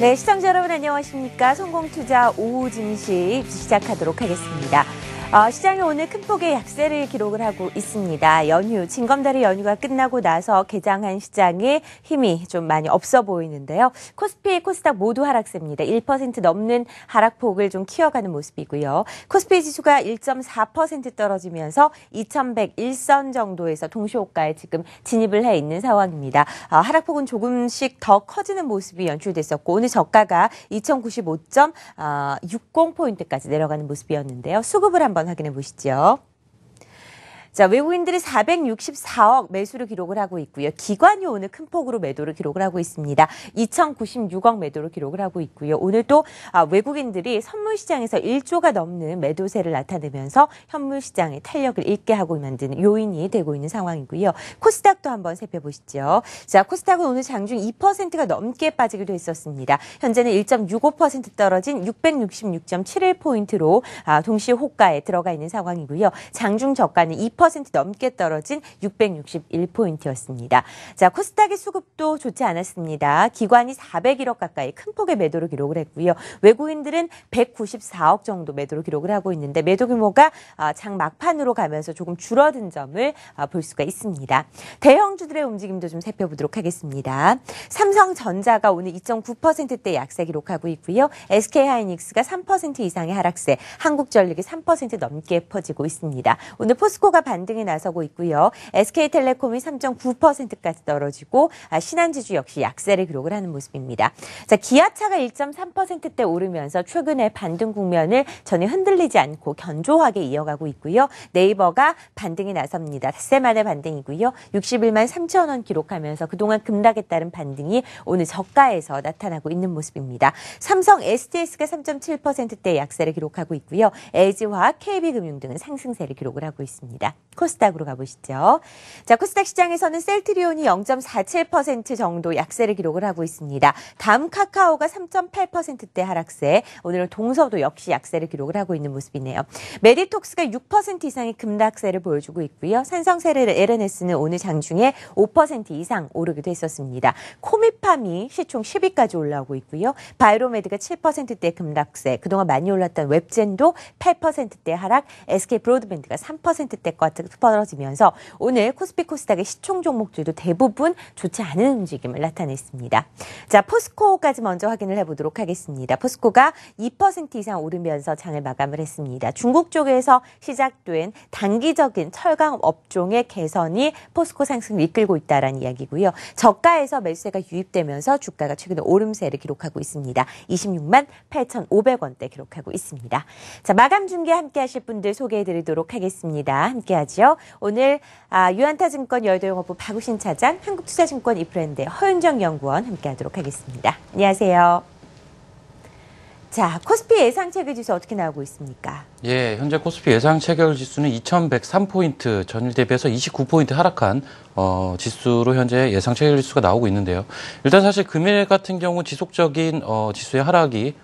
네, 시청자 여러분 안녕하십니까. 성공투자 오후 증시 시작하도록 하겠습니다. 시장이 오늘 큰 폭의 약세를 기록을 하고 있습니다. 연휴, 징검다리 연휴가 끝나고 나서 개장한 시장에 힘이 좀 많이 없어 보이는데요. 코스피, 코스닥 모두 하락세입니다. 1% 넘는 하락폭을 좀 키워가는 모습이고요. 코스피 지수가 1.4% 떨어지면서 2101선 정도에서 동시호가에 지금 진입을 해 있는 상황입니다. 하락폭은 조금씩 더 커지는 모습이 연출됐었고 오늘 저가가 2095.60포인트까지 내려가는 모습이었는데요. 수급을 한번 확인해 보시죠. 자, 외국인들이 464억 매수를 기록을 하고 있고요. 기관이 오늘 큰 폭으로 매도를 기록을 하고 있습니다. 2096억 매도를 기록을 하고 있고요. 오늘 또 외국인들이 선물 시장에서 1조가 넘는 매도세를 나타내면서 현물 시장의 탄력을 잃게 하고 만드는 요인이 되고 있는 상황이고요. 코스닥도 한번 살펴보시죠. 자, 코스닥은 오늘 장중 2%가 넘게 빠지기도 했었습니다. 현재는 1.65% 떨어진 666.71포인트로 동시 호가에 들어가 있는 상황이고요. 장중 저가는 2% 넘게 떨어진 661포인트였습니다. 자, 코스닥의 수급도 좋지 않았습니다. 기관이 401억 가까이 큰 폭의 매도를 기록을 했고요. 외국인들은 194억 정도 매도를 기록을 하고 있는데 매도 규모가 장 막판으로 가면서 조금 줄어든 점을 볼 수가 있습니다. 대형주들의 움직임도 좀 살펴보도록 하겠습니다. 삼성전자가 오늘 2.9%대 약세 기록하고 있고요. SK하이닉스가 3% 이상의 하락세, 한국전력이 3% 넘게 퍼지고 있습니다. 오늘 포스코가 반등에 나서고 있고요. SK텔레콤이 3.9%까지 떨어지고 신한지주 역시 약세를 기록을 하는 모습입니다. 자, 기아차가 1.3%대 오르면서 최근에 반등 국면을 전혀 흔들리지 않고 견조하게 이어가고 있고요. 네이버가 반등에 나섭니다. 닷새 만의 반등이고요. 61만 3천 원 기록하면서 그동안 급락에 따른 반등이 오늘 저가에서 나타나고 있는 모습입니다. 삼성 STS가 3.7%대 약세를 기록하고 있고요. LG화학, KB금융 등은 상승세를 기록을 하고 있습니다. 코스닥으로 가보시죠. 자, 코스닥 시장에서는 셀트리온이 0.47% 정도 약세를 기록을 하고 있습니다. 다음 카카오가 3.8%대 하락세, 오늘은 동서도 역시 약세를 기록을 하고 있는 모습이네요. 메디톡스가 6% 이상의 급락세를 보여주고 있고요. 산성세를 LNS는 오늘 장중에 5% 이상 오르기도 했었습니다. 코미팜이 시총 10위까지 올라오고 있고요. 바이로메드가 7%대 급락세, 그동안 많이 올랐던 웹젠도 8%대 하락, SK브로드밴드가 3%대까지 떨어지면서 오늘 코스피 코스닥의 시총 종목들도 대부분 좋지 않은 움직임을 나타냈습니다. 자, 포스코까지 먼저 확인을 해보도록 하겠습니다. 포스코가 2% 이상 오르면서 장을 마감을 했습니다. 중국 쪽에서 시작된 단기적인 철강 업종의 개선이 포스코 상승을 이끌고 있다는 이야기고요. 저가에서 매수세가 유입되면서 주가가 최근에 오름세를 기록하고 있습니다. 26만 8,500원대 기록하고 있습니다. 자, 마감 중계 함께 하실 분들 소개해드리도록 하겠습니다. 함께하죠. 오늘 유한타증권 여의도영업부 박우신 차장, 한국투자증권 이프랜드의 허윤정 연구원 함께하도록 하겠습니다. 안녕하세요. 자, 코스피 예상체결지수 어떻게 나오고 있습니까? 예, 현재 코스피 예상체결지수는 2103포인트, 전일 대비해서 29포인트 하락한 지수로 현재 예상체결지수가 나오고 있는데요. 일단 사실 금일 같은 경우 지속적인 지수의 하락이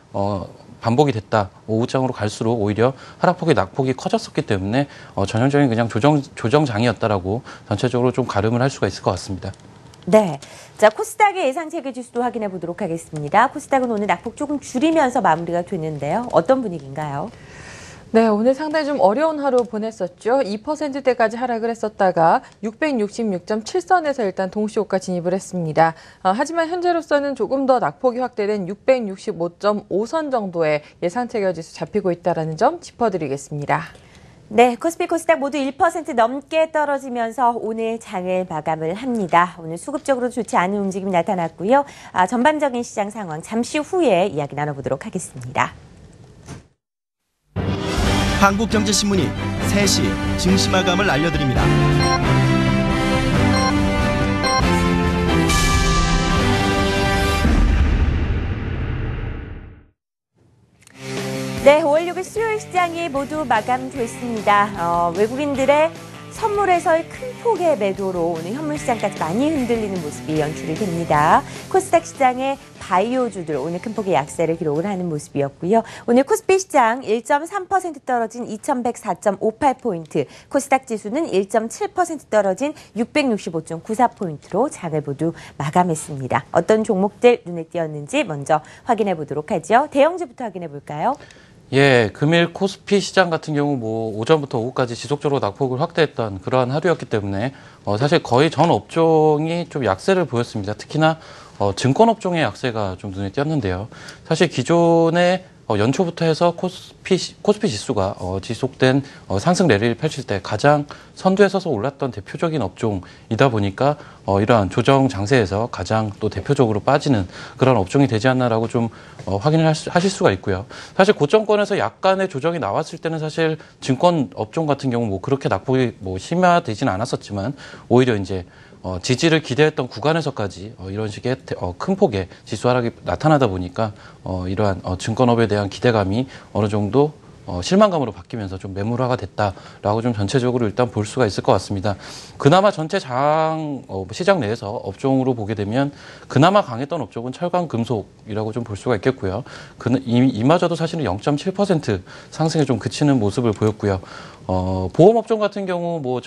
반복이 됐다. 오후장으로 갈수록 오히려 하락폭이 낙폭이 커졌었기 때문에 전형적인 그냥 조정장이었다라고 전체적으로 좀 가름을 할 수가 있을 것 같습니다. 네. 자, 코스닥의 예상체결지수도 확인해 보도록 하겠습니다. 코스닥은 오늘 낙폭 조금 줄이면서 마무리가 됐는데요. 어떤 분위기인가요? 네, 오늘 상당히 좀 어려운 하루 보냈었죠. 2%대까지 하락을 했었다가 666.7선에서 일단 동시호가 진입을 했습니다. 하지만 현재로서는 조금 더 낙폭이 확대된 665.5선 정도의 예상체결지수 잡히고 있다는 점 짚어드리겠습니다. 네, 코스피 코스닥 모두 1% 넘게 떨어지면서 오늘 장을 마감을 합니다. 오늘 수급적으로 좋지 않은 움직임이 나타났고요. 전반적인 시장 상황 잠시 후에 이야기 나눠보도록 하겠습니다. 한국경제신문이 3시 증시 마감을 알려드립니다. 네, 5월 6일 수요일 시장이 모두 마감됐습니다. 외국인들의 선물에서의 큰 폭의 매도로 오늘 현물시장까지 많이 흔들리는 모습이 연출이 됩니다. 코스닥 시장의 바이오주들 오늘 큰 폭의 약세를 기록을 하는 모습이었고요. 오늘 코스피 시장 1.3% 떨어진 2104.58포인트, 코스닥 지수는 1.7% 떨어진 665.94포인트로 장을 모두 마감했습니다. 어떤 종목들 눈에 띄었는지 먼저 확인해 보도록 하죠. 대형주부터 확인해 볼까요? 예, 금일 코스피 시장 같은 경우 뭐 오전부터 오후까지 지속적으로 낙폭을 확대했던 그러한 하루였기 때문에 사실 거의 전 업종이 좀 약세를 보였습니다. 특히나 증권 업종의 약세가 좀 눈에 띄었는데요. 사실 기존에 연초부터 해서 코스피 지수가 지속된 상승 랠리를 펼칠 때 가장 선두에 서서 올랐던 대표적인 업종이다 보니까 이러한 조정 장세에서 가장 또 대표적으로 빠지는 그런 업종이 되지 않나라고 좀 확인을 하실 수가 있고요. 사실 고점권에서 약간의 조정이 나왔을 때는 사실 증권 업종 같은 경우 뭐 그렇게 낙폭이 뭐 심화되지는 않았었지만 오히려 이제 지지를 기대했던 구간에서까지 이런 식의 큰 폭의 지수 하락이 나타나다 보니까 이러한 증권업에 대한 기대감이 어느 정도 실망감으로 바뀌면서 좀 매물화가 됐다라고 좀 전체적으로 일단 볼 수가 있을 것 같습니다. 그나마 전체 시장 내에서 업종으로 보게 되면 그나마 강했던 업종은 철강, 금속이라고 좀 볼 수가 있겠고요. 이마저도 사실은 0.7% 상승에 좀 그치는 모습을 보였고요. 보험업종 같은 경우 뭐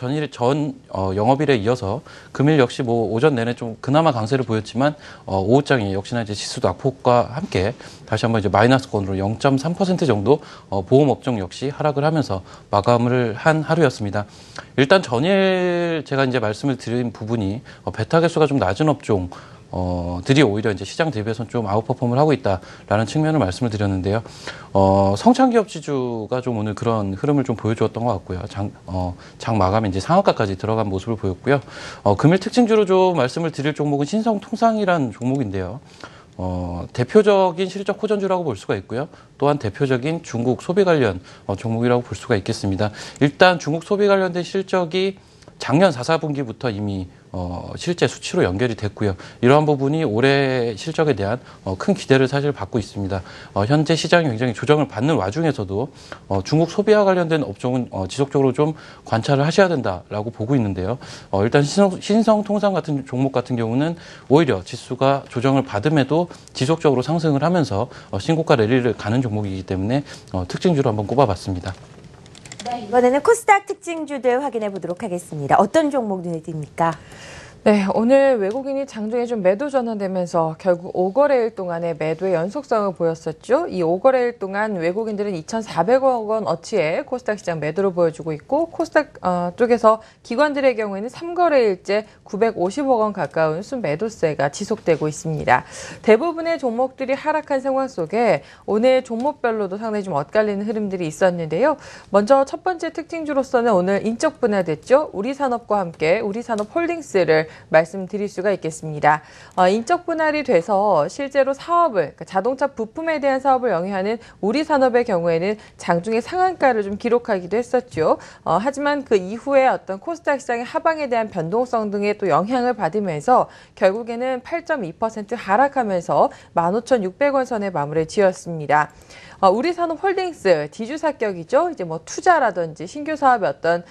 영업일에 이어서 금일 역시 뭐 오전 내내 좀 그나마 강세를 보였지만 오후장에 역시나 이제 지수 낙폭과 함께 다시 한번 이제 마이너스권으로 0.3% 정도 보험업종 역시 하락을 하면서 마감을 한 하루였습니다. 일단 전일 제가 이제 말씀을 드린 부분이 베타 개수가 좀 낮은 업종 들이 오히려 이제 시장 대비해서 좀 아웃퍼폼을 하고 있다라는 측면을 말씀을 드렸는데요. 성장기업 지주가 좀 오늘 그런 흐름을 좀 보여주었던 것 같고요. 장 마감에 이제 상한가까지 들어간 모습을 보였고요. 금일 특징주로 좀 말씀을 드릴 종목은 신성통상이라는 종목인데요. 대표적인 실적 호전주라고 볼 수가 있고요. 또한 대표적인 중국 소비 관련 종목이라고 볼 수가 있겠습니다. 일단 중국 소비 관련된 실적이 작년 4, 4분기부터 이미 실제 수치로 연결이 됐고요. 이러한 부분이 올해 실적에 대한 큰 기대를 사실 받고 있습니다. 현재 시장이 굉장히 조정을 받는 와중에서도 중국 소비와 관련된 업종은 지속적으로 좀 관찰을 하셔야 된다라고 보고 있는데요. 일단 신성통상 같은 종목 같은 경우는 오히려 지수가 조정을 받음에도 지속적으로 상승을 하면서 신고가 랠리를 가는 종목이기 때문에 특징주로 한번 꼽아봤습니다. 네, 이번에는 코스닥 특징주들 확인해 보도록 하겠습니다. 어떤 종목 눈에 띄입니까? 네, 오늘 외국인이 장중에 좀 매도 전환되면서 결국 5거래일 동안의 매도의 연속성을 보였었죠. 이 5거래일 동안 외국인들은 2,400억 원 어치의 코스닥 시장 매도를 보여주고 있고 코스닥 쪽에서 기관들의 경우에는 3거래일째 950억 원 가까운 순매도세가 지속되고 있습니다. 대부분의 종목들이 하락한 상황 속에 오늘 종목별로도 상당히 좀 엇갈리는 흐름들이 있었는데요. 먼저 첫 번째 특징주로서는 오늘 인적 분할됐죠. 우리산업과 함께 우리산업홀딩스를 말씀드릴 수가 있겠습니다. 인적 분할이 돼서 실제로 사업을, 그러니까 자동차 부품에 대한 사업을 영위하는 우리산업의 경우에는 장중에 상한가를 좀 기록하기도 했었죠. 하지만 그 이후에 어떤 코스닥 시장의 하방에 대한 변동성 등의 또 영향을 받으면서 결국에는 8.2% 하락하면서 15,600원 선에 마무리 지었습니다. 우리산업홀딩스 지주사격이죠. 이제 뭐 투자라든지 신규 사업의 어떤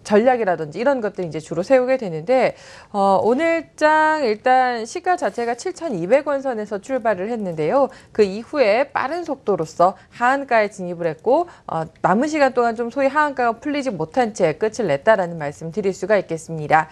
전략이라든지 이런 것들 이제 주로 세우게 되는데 오늘장 일단 시가 자체가 7,200원 선에서 출발을 했는데요. 그 이후에 빠른 속도로서 하한가에 진입을 했고 남은 시간 동안 좀 소위 하한가가 풀리지 못한 채 끝을 냈다라는 말씀 드릴 수가 있겠습니다.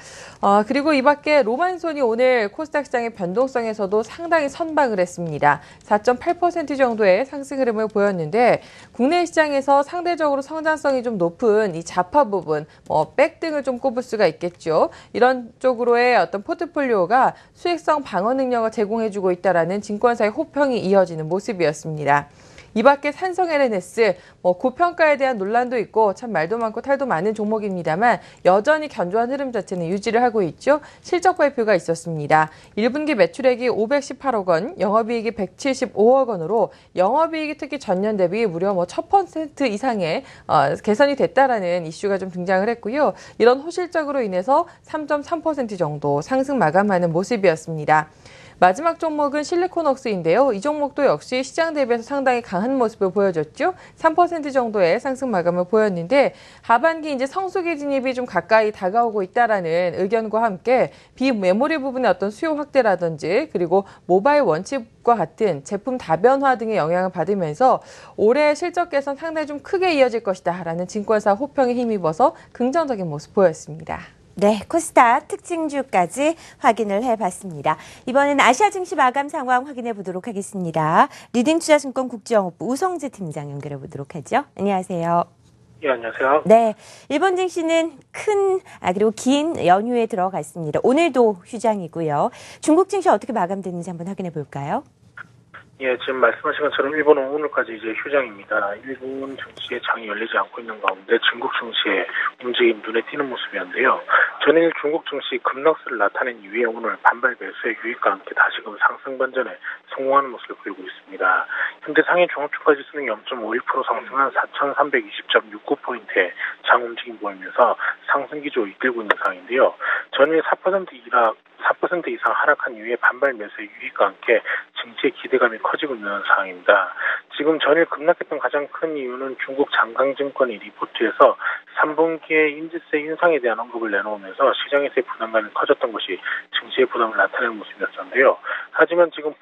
그리고 이 밖에 로만손이 오늘 코스닥 시장의 변동성에서도 상당히 선방을 했습니다. 4.8% 정도의 상승 흐름을 보였는데 국내 시장에서 상대적으로 성장성이 좀 높은 이 자파 부분, 백 등을 좀 꼽을 수가 있겠죠. 이런 쪽으로의 어떤 포트폴리오가 수익성 방어 능력을 제공해주고 있다라는 증권사의 호평이 이어지는 모습이었습니다. 이 밖에 산성 LNS, 고평가에 대한 논란도 있고 참 말도 많고 탈도 많은 종목입니다만 여전히 견조한 흐름 자체는 유지를 하고 있죠. 실적 발표가 있었습니다. 1분기 매출액이 518억 원, 영업이익이 175억 원으로 영업이익이 특히 전년 대비 무려 1000% 이상의 개선이 됐다라는 이슈가 좀 등장을 했고요. 이런 호실적으로 인해서 3.3% 정도 상승 마감하는 모습이었습니다. 마지막 종목은 실리콘웍스인데요. 이 종목도 역시 시장 대비해서 상당히 강한 모습을 보여줬죠. 3% 정도의 상승 마감을 보였는데 하반기 이제 성수기 진입이 좀 가까이 다가오고 있다라는 의견과 함께 비메모리 부분의 어떤 수요 확대라든지 그리고 모바일 원칩과 같은 제품 다변화 등의 영향을 받으면서 올해 실적 개선 상당히 좀 크게 이어질 것이다라는 증권사 호평에 힘입어서 긍정적인 모습 보였습니다. 네, 코스닥 특징주까지 확인을 해봤습니다. 이번엔 아시아 증시 마감 상황 확인해 보도록 하겠습니다. 리딩투자증권 국제영업부 우성재 팀장 연결해 보도록 하죠. 안녕하세요. 예, 안녕하세요. 네, 일본 증시는 그리고 긴 연휴에 들어갔습니다. 오늘도 휴장이고요. 중국 증시 어떻게 마감됐는지 한번 확인해 볼까요? 예, 지금 말씀하신 것처럼 일본은 오늘까지 이제 휴장입니다. 일본 증시의 장이 열리지 않고 있는 가운데 중국 증시의 움직임 눈에 띄는 모습이었는데요. 전일 중국 증시 급락세를 나타낸 이후에 오늘 반발 매수의 유입과 함께 다시금 상승 반전에 성공하는 모습을 보이고 있습니다. 현재 상해 종합주가 지수는 0.51% 상승한 4,320.69포인트의 장 움직임 보이면서 상승 기조 이끌고 있는 상황인데요. 전일 4% 이상 하락한 이후에 반발 매수의 유입과 함께 증시의 기대감이 커지고 있는 상황입니다. 지금 전일 급락했던 가장 큰 이유는 중국 장강증권이 리포트에서 3분기에 인지세 인상에 대한 언급을 내놓으면서 시장에서의 부담감이 커졌던 것이 증시의 부담을 나타내는 모습이었는데요. 하지만 지금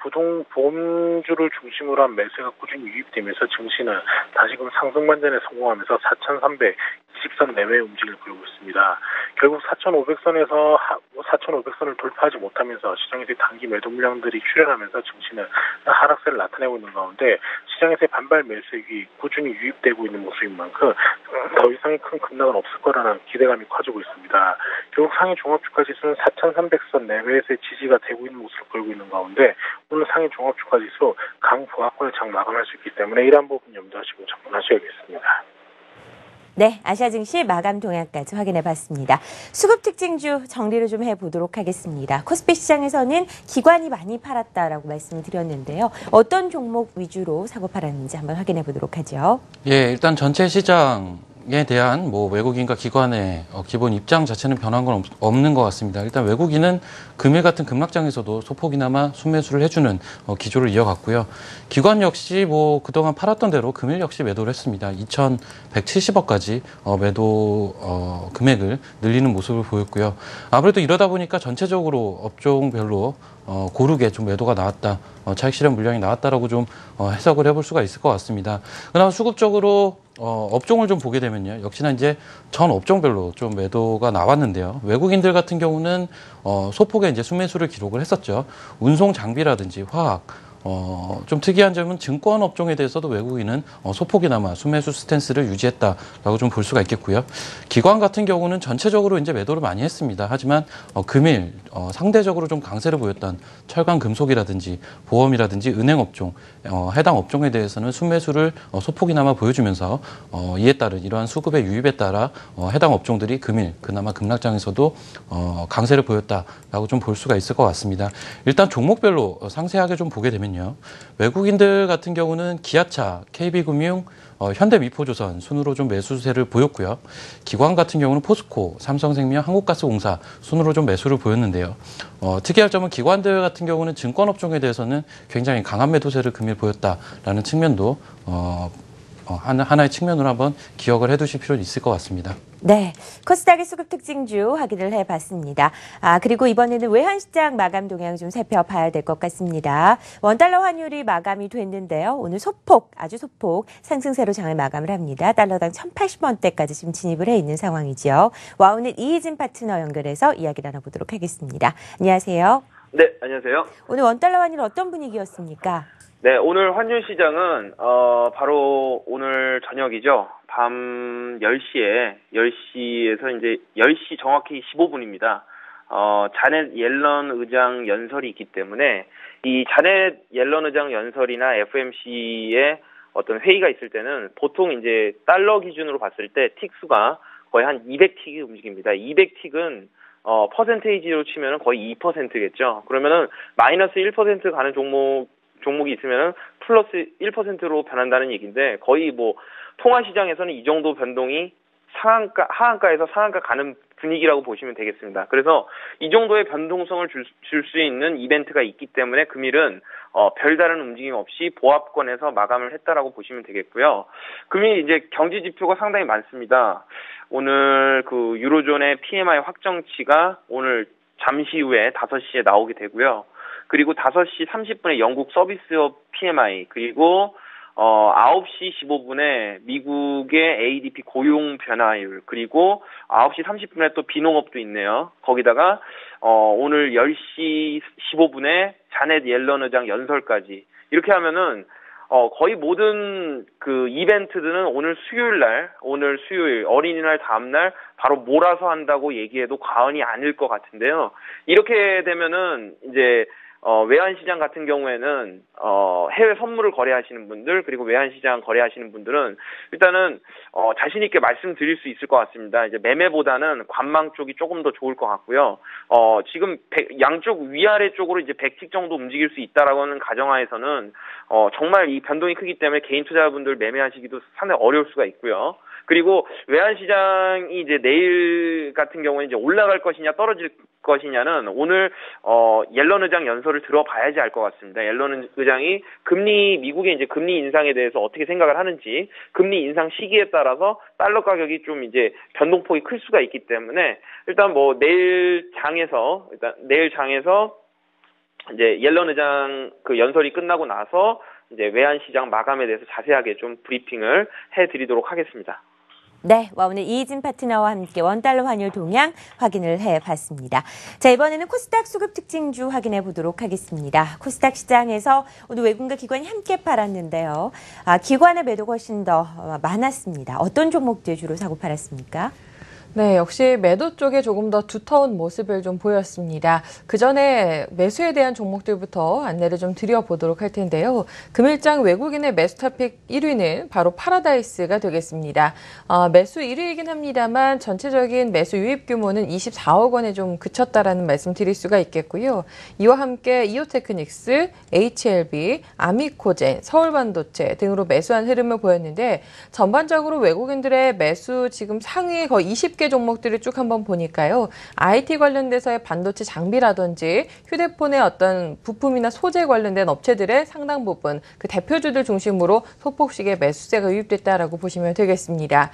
보험주를 중심으로 한 매수가 꾸준히 유입되면서 증시는 다시금 상승 반전에 성공하면서 4,320선 내외의 움직임을 보이고 있습니다. 결국 4,500선에서 4,500선을 돌파하지 못하면서 시장에서의 단기 매도 물량들이 출현하면서 증시는 하락세를 나타내고 있는 가운데 시장에서의 반발 매수액이 꾸준히 유입되고 있는 모습인 만큼 더 이상의 큰 급락은 없을 거라는 기대감이 커지고 있습니다. 결국 상해 종합주가 지수는 4,300선 내외에서의 지지가 되고 있는 모습을 보이고 있는 가운데 오늘 상해 종합주가 지수 강보합권의 장 마감할 수 있기 때문에 이러한 부분 염두하시고 접근하셔야겠습니다. 네, 아시아 증시 마감 동향까지 확인해 봤습니다. 수급 특징주 정리를 좀 해보도록 하겠습니다. 코스피 시장에서는 기관이 많이 팔았다라고 말씀을 드렸는데요. 어떤 종목 위주로 사고 팔았는지 한번 확인해 보도록 하죠. 예, 일단 전체 시장에 대한 외국인과 기관의 기본 입장 자체는 변한 건 없는 것 같습니다. 일단 외국인은 금일 같은 급락장에서도 소폭이나마 순매수를 해주는 기조를 이어갔고요. 기관 역시 그동안 팔았던 대로 금일 역시 매도를 했습니다. 2,170억까지 매도 금액을 늘리는 모습을 보였고요. 아무래도 이러다 보니까 전체적으로 업종별로 고르게 좀 매도가 나왔다, 차익 실현 물량이 나왔다라고 좀 해석을 해볼 수가 있을 것 같습니다. 그나마 수급적으로 업종을 좀 보게 되면요, 역시나 이제 전 업종별로 좀 매도가 나왔는데요. 외국인들 같은 경우는 소폭의 이제 순매수를 기록을 했었죠. 운송 장비라든지 화학, 좀 특이한 점은 증권 업종에 대해서도 외국인은 소폭이나마 순매수 스탠스를 유지했다라고 좀 볼 수가 있겠고요. 기관 같은 경우는 전체적으로 이제 매도를 많이 했습니다. 하지만 금일 상대적으로 좀 강세를 보였던 철강 금속이라든지 보험이라든지 은행 업종, 해당 업종에 대해서는 순매수를 소폭이나마 보여주면서 이에 따른 이러한 수급의 유입에 따라 해당 업종들이 금일 그나마 급락장에서도 강세를 보였다라고 좀 볼 수가 있을 것 같습니다. 일단 종목별로 상세하게 좀 보게 되면 외국인들 같은 경우는 기아차, KB금융, 현대미포조선 순으로 좀 매수세를 보였고요. 기관 같은 경우는 포스코, 삼성생명, 한국가스공사 순으로 좀 매수를 보였는데요. 특이할 점은 기관들 같은 경우는 증권업종에 대해서는 굉장히 강한 매도세를 금일 보였다라는 측면도 하나의 측면으로 한번 기억을 해두실 필요는 있을 것 같습니다. 네, 코스닥의 수급 특징주 확인을 해봤습니다. 그리고 이번에는 외환시장 마감 동향 좀 살펴봐야 될 것 같습니다. 원달러 환율이 마감이 됐는데요. 오늘 아주 소폭 상승세로 장을 마감을 합니다. 달러당 1,080원대까지 지금 진입을 해 있는 상황이죠. 와우는 이희진 파트너 연결해서 이야기 나눠보도록 하겠습니다. 안녕하세요. 네, 안녕하세요. 오늘 원달러 환율 어떤 분위기였습니까? 네, 오늘 환율 시장은 바로 오늘 저녁이죠. 밤 10시에서 이제 10시 정확히 15분입니다. 자넷 옐런 의장 연설이 있기 때문에 이 자넷 옐런 의장 연설이나 FMC의 어떤 회의가 있을 때는 보통 이제 달러 기준으로 봤을 때 틱수가 거의 한 200틱이 움직입니다. 200틱은 퍼센테이지로 치면은 거의 2%겠죠. 그러면은 마이너스 1% 가는 종목이 있으면은 플러스 1%로 변한다는 얘기인데 거의 통화 시장에서는 이 정도 변동이 하한가에서 상한가 가는 분위기라고 보시면 되겠습니다. 그래서 이 정도의 변동성을 줄 수 있는 이벤트가 있기 때문에 금일은 별다른 움직임 없이 보합권에서 마감을 했다라고 보시면 되겠고요. 금일 이제 경제 지표가 상당히 많습니다. 오늘 그 유로존의 PMI 확정치가 오늘 잠시 후에 5시에 나오게 되고요. 그리고 5시 30분에 영국 서비스업 PMI, 그리고 9시 15분에 미국의 ADP 고용 변화율, 그리고 9시 30분에 또 비농업도 있네요. 거기다가 오늘 10시 15분에 자넷 옐런 의장 연설까지, 이렇게 하면은 거의 모든 그 이벤트들은 오늘 수요일 어린이날 다음날 바로 몰아서 한다고 얘기해도 과언이 아닐 것 같은데요. 이렇게 되면은 이제 외환시장 같은 경우에는 해외 선물을 거래하시는 분들, 그리고 외환시장 거래하시는 분들은 일단은 자신 있게 말씀드릴 수 있을 것 같습니다. 이제 매매보다는 관망 쪽이 조금 더 좋을 것 같고요. 지금 양쪽 위아래 쪽으로 이제 100틱 정도 움직일 수 있다라고는 가정하에서는 정말 이 변동이 크기 때문에 개인 투자자분들 매매하시기도 상당히 어려울 수가 있고요. 그리고 외환시장이 이제 내일 같은 경우에 이제 올라갈 것이냐 떨어질 것이냐는 오늘 옐런 의장 연설을 들어봐야지 알 것 같습니다. 옐런 의장이 미국의 이제 금리 인상에 대해서 어떻게 생각을 하는지, 금리 인상 시기에 따라서 달러 가격이 좀 이제 변동폭이 클 수가 있기 때문에 일단 뭐 내일 장에서 이제 옐런 의장 그 연설이 끝나고 나서 이제 외환시장 마감에 대해서 자세하게 좀 브리핑을 해드리도록 하겠습니다. 네, 오늘 이희진 파트너와 함께 원달러 환율 동향 확인을 해봤습니다. 자, 이번에는 코스닥 수급 특징주 확인해 보도록 하겠습니다. 코스닥 시장에서 오늘 외국인과 기관이 함께 팔았는데요. 기관의 매도가 훨씬 더 많았습니다. 어떤 종목들 주로 사고 팔았습니까? 네, 역시 매도 쪽에 조금 더 두터운 모습을 좀 보였습니다. 그 전에 매수에 대한 종목들부터 안내를 좀 드려보도록 할 텐데요. 금일장 외국인의 매수 토픽 1위는 바로 파라다이스가 되겠습니다. 매수 1위이긴 합니다만 전체적인 매수 유입 규모는 24억 원에 좀 그쳤다라는 말씀 드릴 수가 있겠고요. 이와 함께 이오테크닉스, HLB, 아미코젠, 서울반도체 등으로 매수한 흐름을 보였는데 전반적으로 외국인들의 매수 지금 상위 거의 20개 종목들을 쭉 한번 보니까요. IT 관련돼서의 반도체 장비라든지 휴대폰의 어떤 부품이나 소재 관련된 업체들의 상당 부분 그 대표주들 중심으로 소폭식의 매수세가 유입됐다라고 보시면 되겠습니다.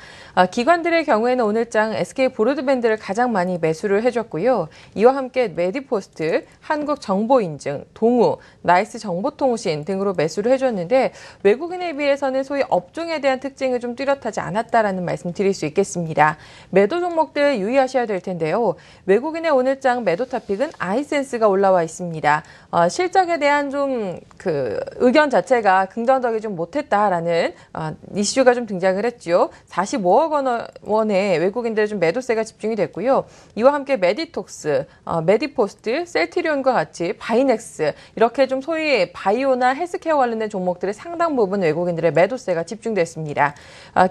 기관들의 경우에는 오늘장 SK 브로드밴드를 가장 많이 매수를 해줬고요. 이와 함께 메디포스트, 한국정보인증, 동우, 나이스 정보통신 등으로 매수를 해줬는데 외국인에 비해서는 소위 업종에 대한 특징을 좀 뚜렷하지 않았다라는 말씀 드릴 수 있겠습니다. 매도 종목들 유의하셔야 될 텐데요. 외국인의 오늘장 매도 토픽은 아이센스가 올라와 있습니다. 실적에 대한 좀 그 의견 자체가 긍정적이 좀 못했다라는 이슈가 좀 등장을 했죠. 45억 원의 외국인들의 좀 매도세가 집중이 됐고요. 이와 함께 메디톡스, 메디포스트, 셀트리온과 같이 바이넥스 이렇게 좀 소위 바이오나 헬스케어 관련된 종목들의 상당 부분 외국인들의 매도세가 집중됐습니다.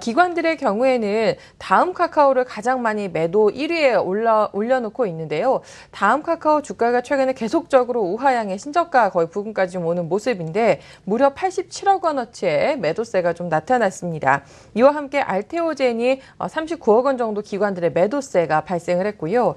기관들의 경우에는 다음 카카오를 가장 많이 매도 1위에 올려놓고 있는데요. 다음 카카오 주가가 최근에 계속적으로 우하향의 신저가 거의 부근까지 좀 오는 모습인데 무려 87억 원어치의 매도세가 좀 나타났습니다. 이와 함께 알테오젠이 39억 원 정도 기관들의 매도세가 발생을 했고요.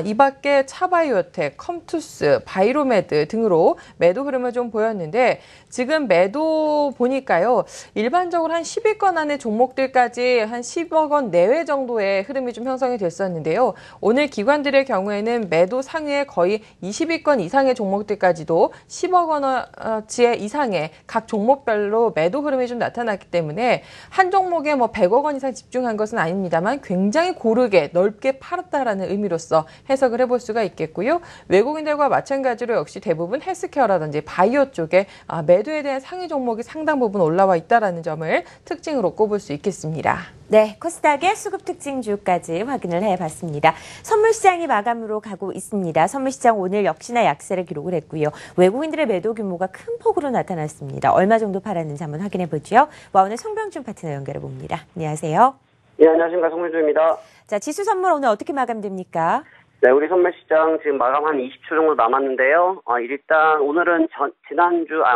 이 밖에 차바이오텍, 컴투스, 바이로메드 등으로 매도 흐름을 좀 보였는데 지금 매도 보니까요. 일반적으로 한 10위권 안의 종목들까지 한 10억 원 내외 정도의 흐름이 좀 형성이 됐었는데요. 오늘 기관들의 경우에는 매도 상위에 거의 20위권 이상의 종목들까지도 10억 원어치의 이상의 각 종목별로 매도 흐름이 좀 나타났기 때문에 한 종목에 뭐 100억 원 이상 집중한 것은 아닙니다만 굉장히 고르게 넓게 팔았다라는 의미로서 해석을 해볼 수가 있겠고요. 외국인들과 마찬가지로 역시 대부분 헬스케어라든지 바이오 쪽에 매도에 대한 상위 종목이 상당 부분 올라와 있다는 점을 특징으로 꼽을 수 있겠습니다. 네, 코스닥의 수급 특징주까지 확인을 해봤습니다. 선물시장이 마감으로 가고 있습니다. 선물시장 오늘 역시나 약세를 기록을 했고요. 외국인들의 매도 규모가 큰 폭으로 나타났습니다. 얼마 정도 팔았는지 한번 확인해보죠. 오늘 송병준 파트너 연결해봅니다. 안녕하세요. 네, 안녕하십니까. 송병준입니다. 자, 지수 선물 오늘 어떻게 마감됩니까? 네, 우리 선물시장 지금 마감 한 20초 정도 남았는데요. 일단 오늘은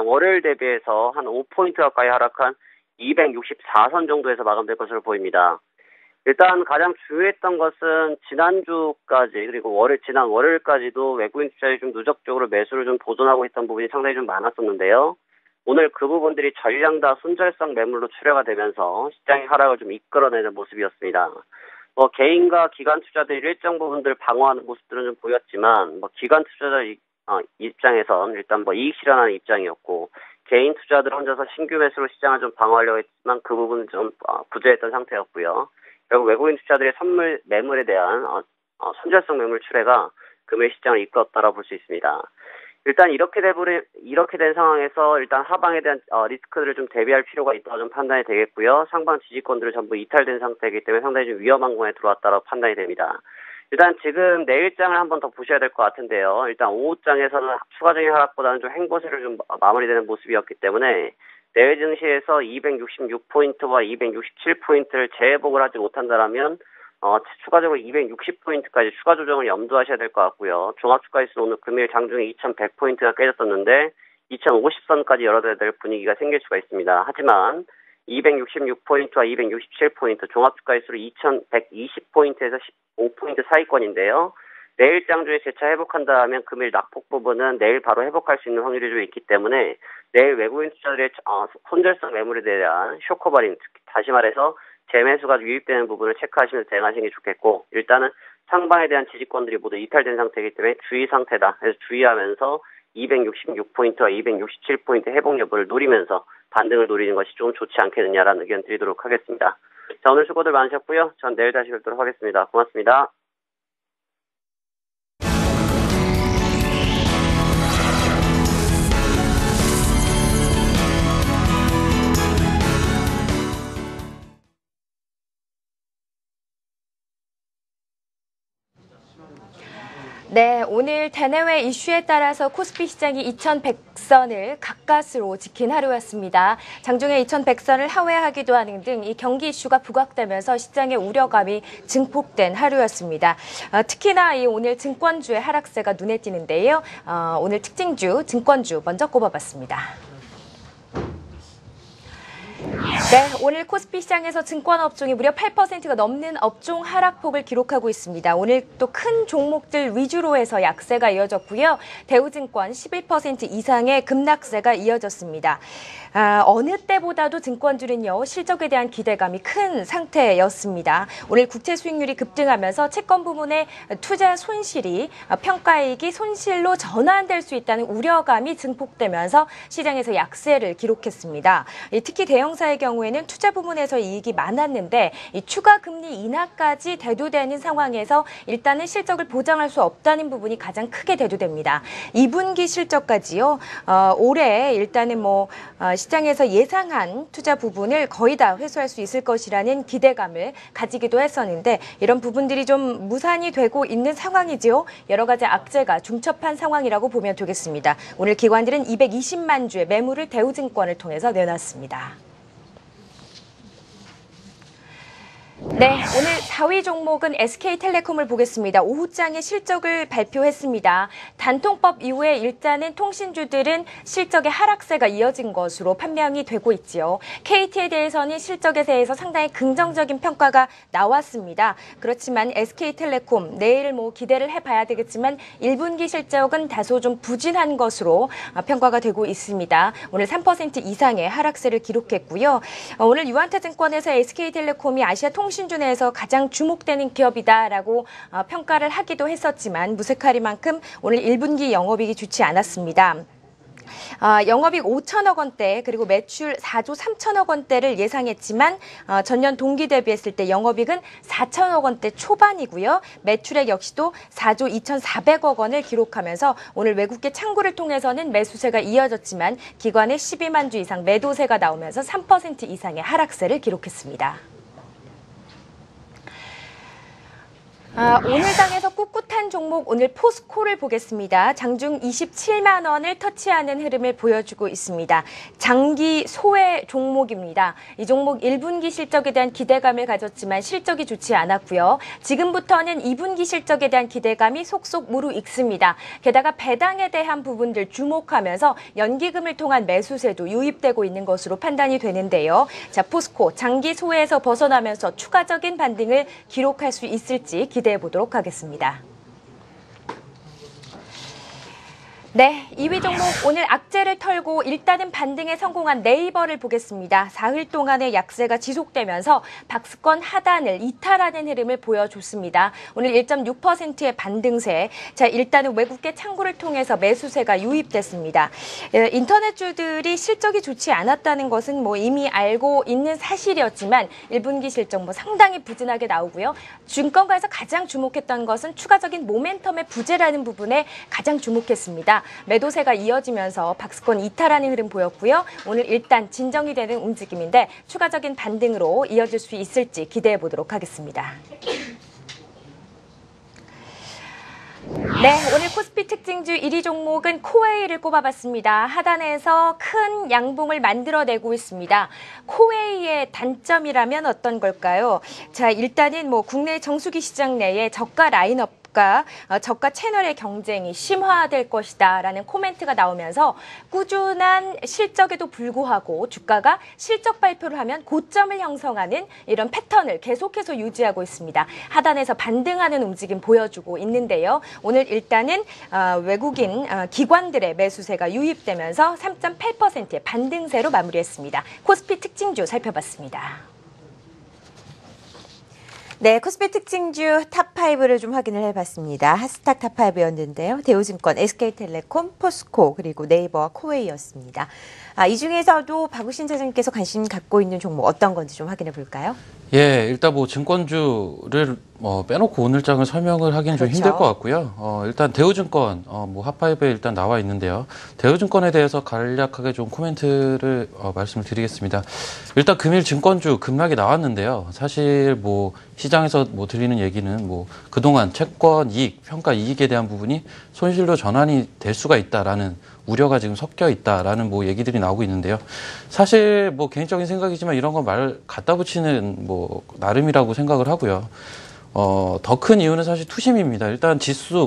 월요일 대비해서 한 5포인트 가까이 하락한 264선 정도에서 마감될 것으로 보입니다. 일단 가장 주요했던 것은 지난주까지 그리고 지난 월요일까지도 외국인 투자자들이 좀 누적적으로 매수를 좀 보존하고 있던 부분이 상당히 좀 많았었는데요. 오늘 그 부분들이 전량 다 손절성 매물로 출회가 되면서 시장의 하락을 좀 이끌어내는 모습이었습니다. 개인과 기관 투자들이 일정 부분들 방어하는 모습들은 좀 보였지만, 기관 투자자 입장에선 일단 이익 실현하는 입장이었고, 개인 투자들 혼자서 신규 매수로 시장을 좀 방어하려고 했지만 그 부분은 좀 부재했던 상태였고요. 결국 외국인 투자들의 선물 매물에 대한 손절성 매물 출회가 금일 시장을 이끌었다고 볼 수 있습니다. 일단 이렇게 된 상황에서 일단 하방에 대한 리스크들을 좀 대비할 필요가 있다고 좀 판단이 되겠고요. 상방 지지권들은 전부 이탈된 상태이기 때문에 상당히 좀 위험한 공간에 들어왔다고 판단이 됩니다. 일단 지금 내일장을 한번 더 보셔야 될 것 같은데요. 일단 오후장에서는 추가적인 하락보다는 좀 횡보세를 좀 마무리되는 모습이었기 때문에 내외 증시에서 266포인트와 267포인트를 재회복을 하지 못한다면 추가적으로 260포인트까지 추가 조정을 염두하셔야 될 것 같고요. 종합주가지수 오늘 금일 장중에 2100포인트가 깨졌었는데 2050선까지 열어둬야 될 분위기가 생길 수가 있습니다. 하지만 266포인트와 267포인트 종합주가지수로 2120포인트에서 15포인트 사이권인데요. 내일 장중에 재차 회복한다면 금일 낙폭 부분은 내일 바로 회복할 수 있는 확률이 좀 있기 때문에 내일 외국인 투자들의 손절성 매물에 대한 쇼커버링, 다시 말해서 재매수가 유입되는 부분을 체크하시면서 대응하시는 게 좋겠고, 일단은 상방에 대한 지지권들이 모두 이탈된 상태이기 때문에 주의 상태다. 그래서 주의하면서 266포인트와 267포인트 회복 여부를 노리면서 반등을 노리는 것이 좀 좋지 않겠느냐라는 의견 드리도록 하겠습니다. 자, 오늘 수고들 많으셨고요. 전 내일 다시 뵙도록 하겠습니다. 고맙습니다. 네, 오늘 대내외 이슈에 따라서 코스피 시장이 2100선을 가까스로 지킨 하루였습니다. 장중에 2100선을 하회하기도 하는 등 이 경기 이슈가 부각되면서 시장의 우려감이 증폭된 하루였습니다. 특히나 이 오늘 증권주의 하락세가 눈에 띄는데요. 오늘 특징주, 증권주 먼저 꼽아봤습니다. 네, 오늘 코스피 시장에서 증권 업종이 무려 8%가 넘는 업종 하락폭을 기록하고 있습니다. 오늘 또 큰 종목들 위주로 해서 약세가 이어졌고요. 대우증권 11% 이상의 급락세가 이어졌습니다. 어느 때보다도 증권주는요, 실적에 대한 기대감이 큰 상태였습니다. 오늘 국채 수익률이 급등하면서 채권 부문의 투자 손실이 평가이익이 손실로 전환될 수 있다는 우려감이 증폭되면서 시장에서 약세를 기록했습니다. 특히 대형사의 경우에는 투자 부문에서 이익이 많았는데 이 추가 금리 인하까지 대두되는 상황에서 일단은 실적을 보장할 수 없다는 부분이 가장 크게 대두됩니다. 2분기 실적까지요. 올해 일단은 시장에서 예상한 투자 부분을 거의 다 회수할 수 있을 것이라는 기대감을 가지기도 했었는데 이런 부분들이 좀 무산이 되고 있는 상황이지요. 여러 가지 악재가 중첩한 상황이라고 보면 되겠습니다. 오늘 기관들은 220만 주의 매물을 대우증권을 통해서 내놨습니다. 네, 오늘 4위 종목은 SK텔레콤을 보겠습니다. 오후장에 실적을 발표했습니다. 단통법 이후에 일단은 통신주들은 실적의 하락세가 이어진 것으로 판명이 되고 있지요. KT에 대해서는 실적에 대해서 상당히 긍정적인 평가가 나왔습니다. 그렇지만 SK텔레콤 내일 기대를 해봐야 되겠지만 1분기 실적은 다소 좀 부진한 것으로 평가가 되고 있습니다. 오늘 3% 이상의 하락세를 기록했고요. 오늘 유한타증권에서 SK텔레콤이 아시아 통신주 내에서 가장 주목되는 기업이다라고 평가를 하기도 했었지만 무색하리만큼 오늘 1분기 영업이익이 좋지 않았습니다. 영업이익 5천억 원대 그리고 매출 4조 3천억 원대를 예상했지만 전년 동기 대비했을 때 영업이익은 4천억 원대 초반이고요. 매출액 역시도 4조 2,400억 원을 기록하면서 오늘 외국계 창구를 통해서는 매수세가 이어졌지만 기관의 12만 주 이상 매도세가 나오면서 3% 이상의 하락세를 기록했습니다. 오늘 장에서 꿋꿋한 종목 오늘 포스코를 보겠습니다. 장중 27만 원을 터치하는 흐름을 보여주고 있습니다. 장기 소외 종목입니다. 이 종목 1분기 실적에 대한 기대감을 가졌지만 실적이 좋지 않았고요. 지금부터는 2분기 실적에 대한 기대감이 속속 무르익습니다. 게다가 배당에 대한 부분들 주목하면서 연기금을 통한 매수세도 유입되고 있는 것으로 판단이 되는데요. 자, 포스코 장기 소외에서 벗어나면서 추가적인 반등을 기록할 수 있을지 기대해 보도록 하겠습니다. 네, 2위 종목 오늘 악재를 털고 일단은 반등에 성공한 네이버를 보겠습니다. 4일 동안의 약세가 지속되면서 박스권 하단을 이탈하는 흐름을 보여줬습니다. 오늘 1.6%의 반등세. 자, 일단은 외국계 창구를 통해서 매수세가 유입됐습니다. 인터넷주들이 실적이 좋지 않았다는 것은 뭐 이미 알고 있는 사실이었지만 1분기 실적 뭐 상당히 부진하게 나오고요. 증권가에서 가장 주목했던 것은 추가적인 모멘텀의 부재라는 부분에 가장 주목했습니다. 매도세가 이어지면서 박스권 이탈하는 흐름 보였고요. 오늘 일단 진정이 되는 움직임인데 추가적인 반등으로 이어질 수 있을지 기대해 보도록 하겠습니다. 네, 오늘 코스피 특징주 1위 종목은 코웨이를 꼽아봤습니다. 하단에서 큰 양봉을 만들어내고 있습니다. 코웨이의 단점이라면 어떤 걸까요? 자, 일단은 뭐 국내 정수기 시장 내에 저가 라인업 저가 채널의 경쟁이 심화될 것이다라는 코멘트가 나오면서 꾸준한 실적에도 불구하고 주가가 실적 발표를 하면 고점을 형성하는 이런 패턴을 계속해서 유지하고 있습니다. 하단에서 반등하는 움직임 보여주고 있는데요. 오늘 일단은 외국인 기관들의 매수세가 유입되면서 3.8%의 반등세로 마무리했습니다. 코스피 특징주 살펴봤습니다. 네, 코스피 특징주 탑5를 좀 확인을 해봤습니다. 핫스탁 탑5였는데요. 대우증권, SK텔레콤, 포스코, 그리고 네이버와 코웨이였습니다. 이 중에서도 박우신 차장님께서 관심 갖고 있는 종목 어떤 건지 좀 확인해 볼까요? 예, 일단 뭐 증권주를 빼놓고 오늘장을 설명을 하기는 좀 힘들 것 같고요. 일단 대우증권, 뭐 핫5에 일단 나와 있는데요. 대우증권에 대해서 간략하게 좀 코멘트를 말씀을 드리겠습니다. 일단 금일 증권주 급락이 나왔는데요. 사실 뭐 시장에서 뭐 들리는 얘기는 뭐 그동안 채권 이익, 평가 이익에 대한 부분이 손실로 전환이 될 수가 있다라는 우려가 지금 섞여 있다라는 뭐 얘기들이 나오고 있는데요. 사실 뭐 개인적인 생각이지만 이런 거 말 갖다 붙이는 뭐 나름이라고 생각을 하고요. 더 큰 이유는 사실 투심입니다. 일단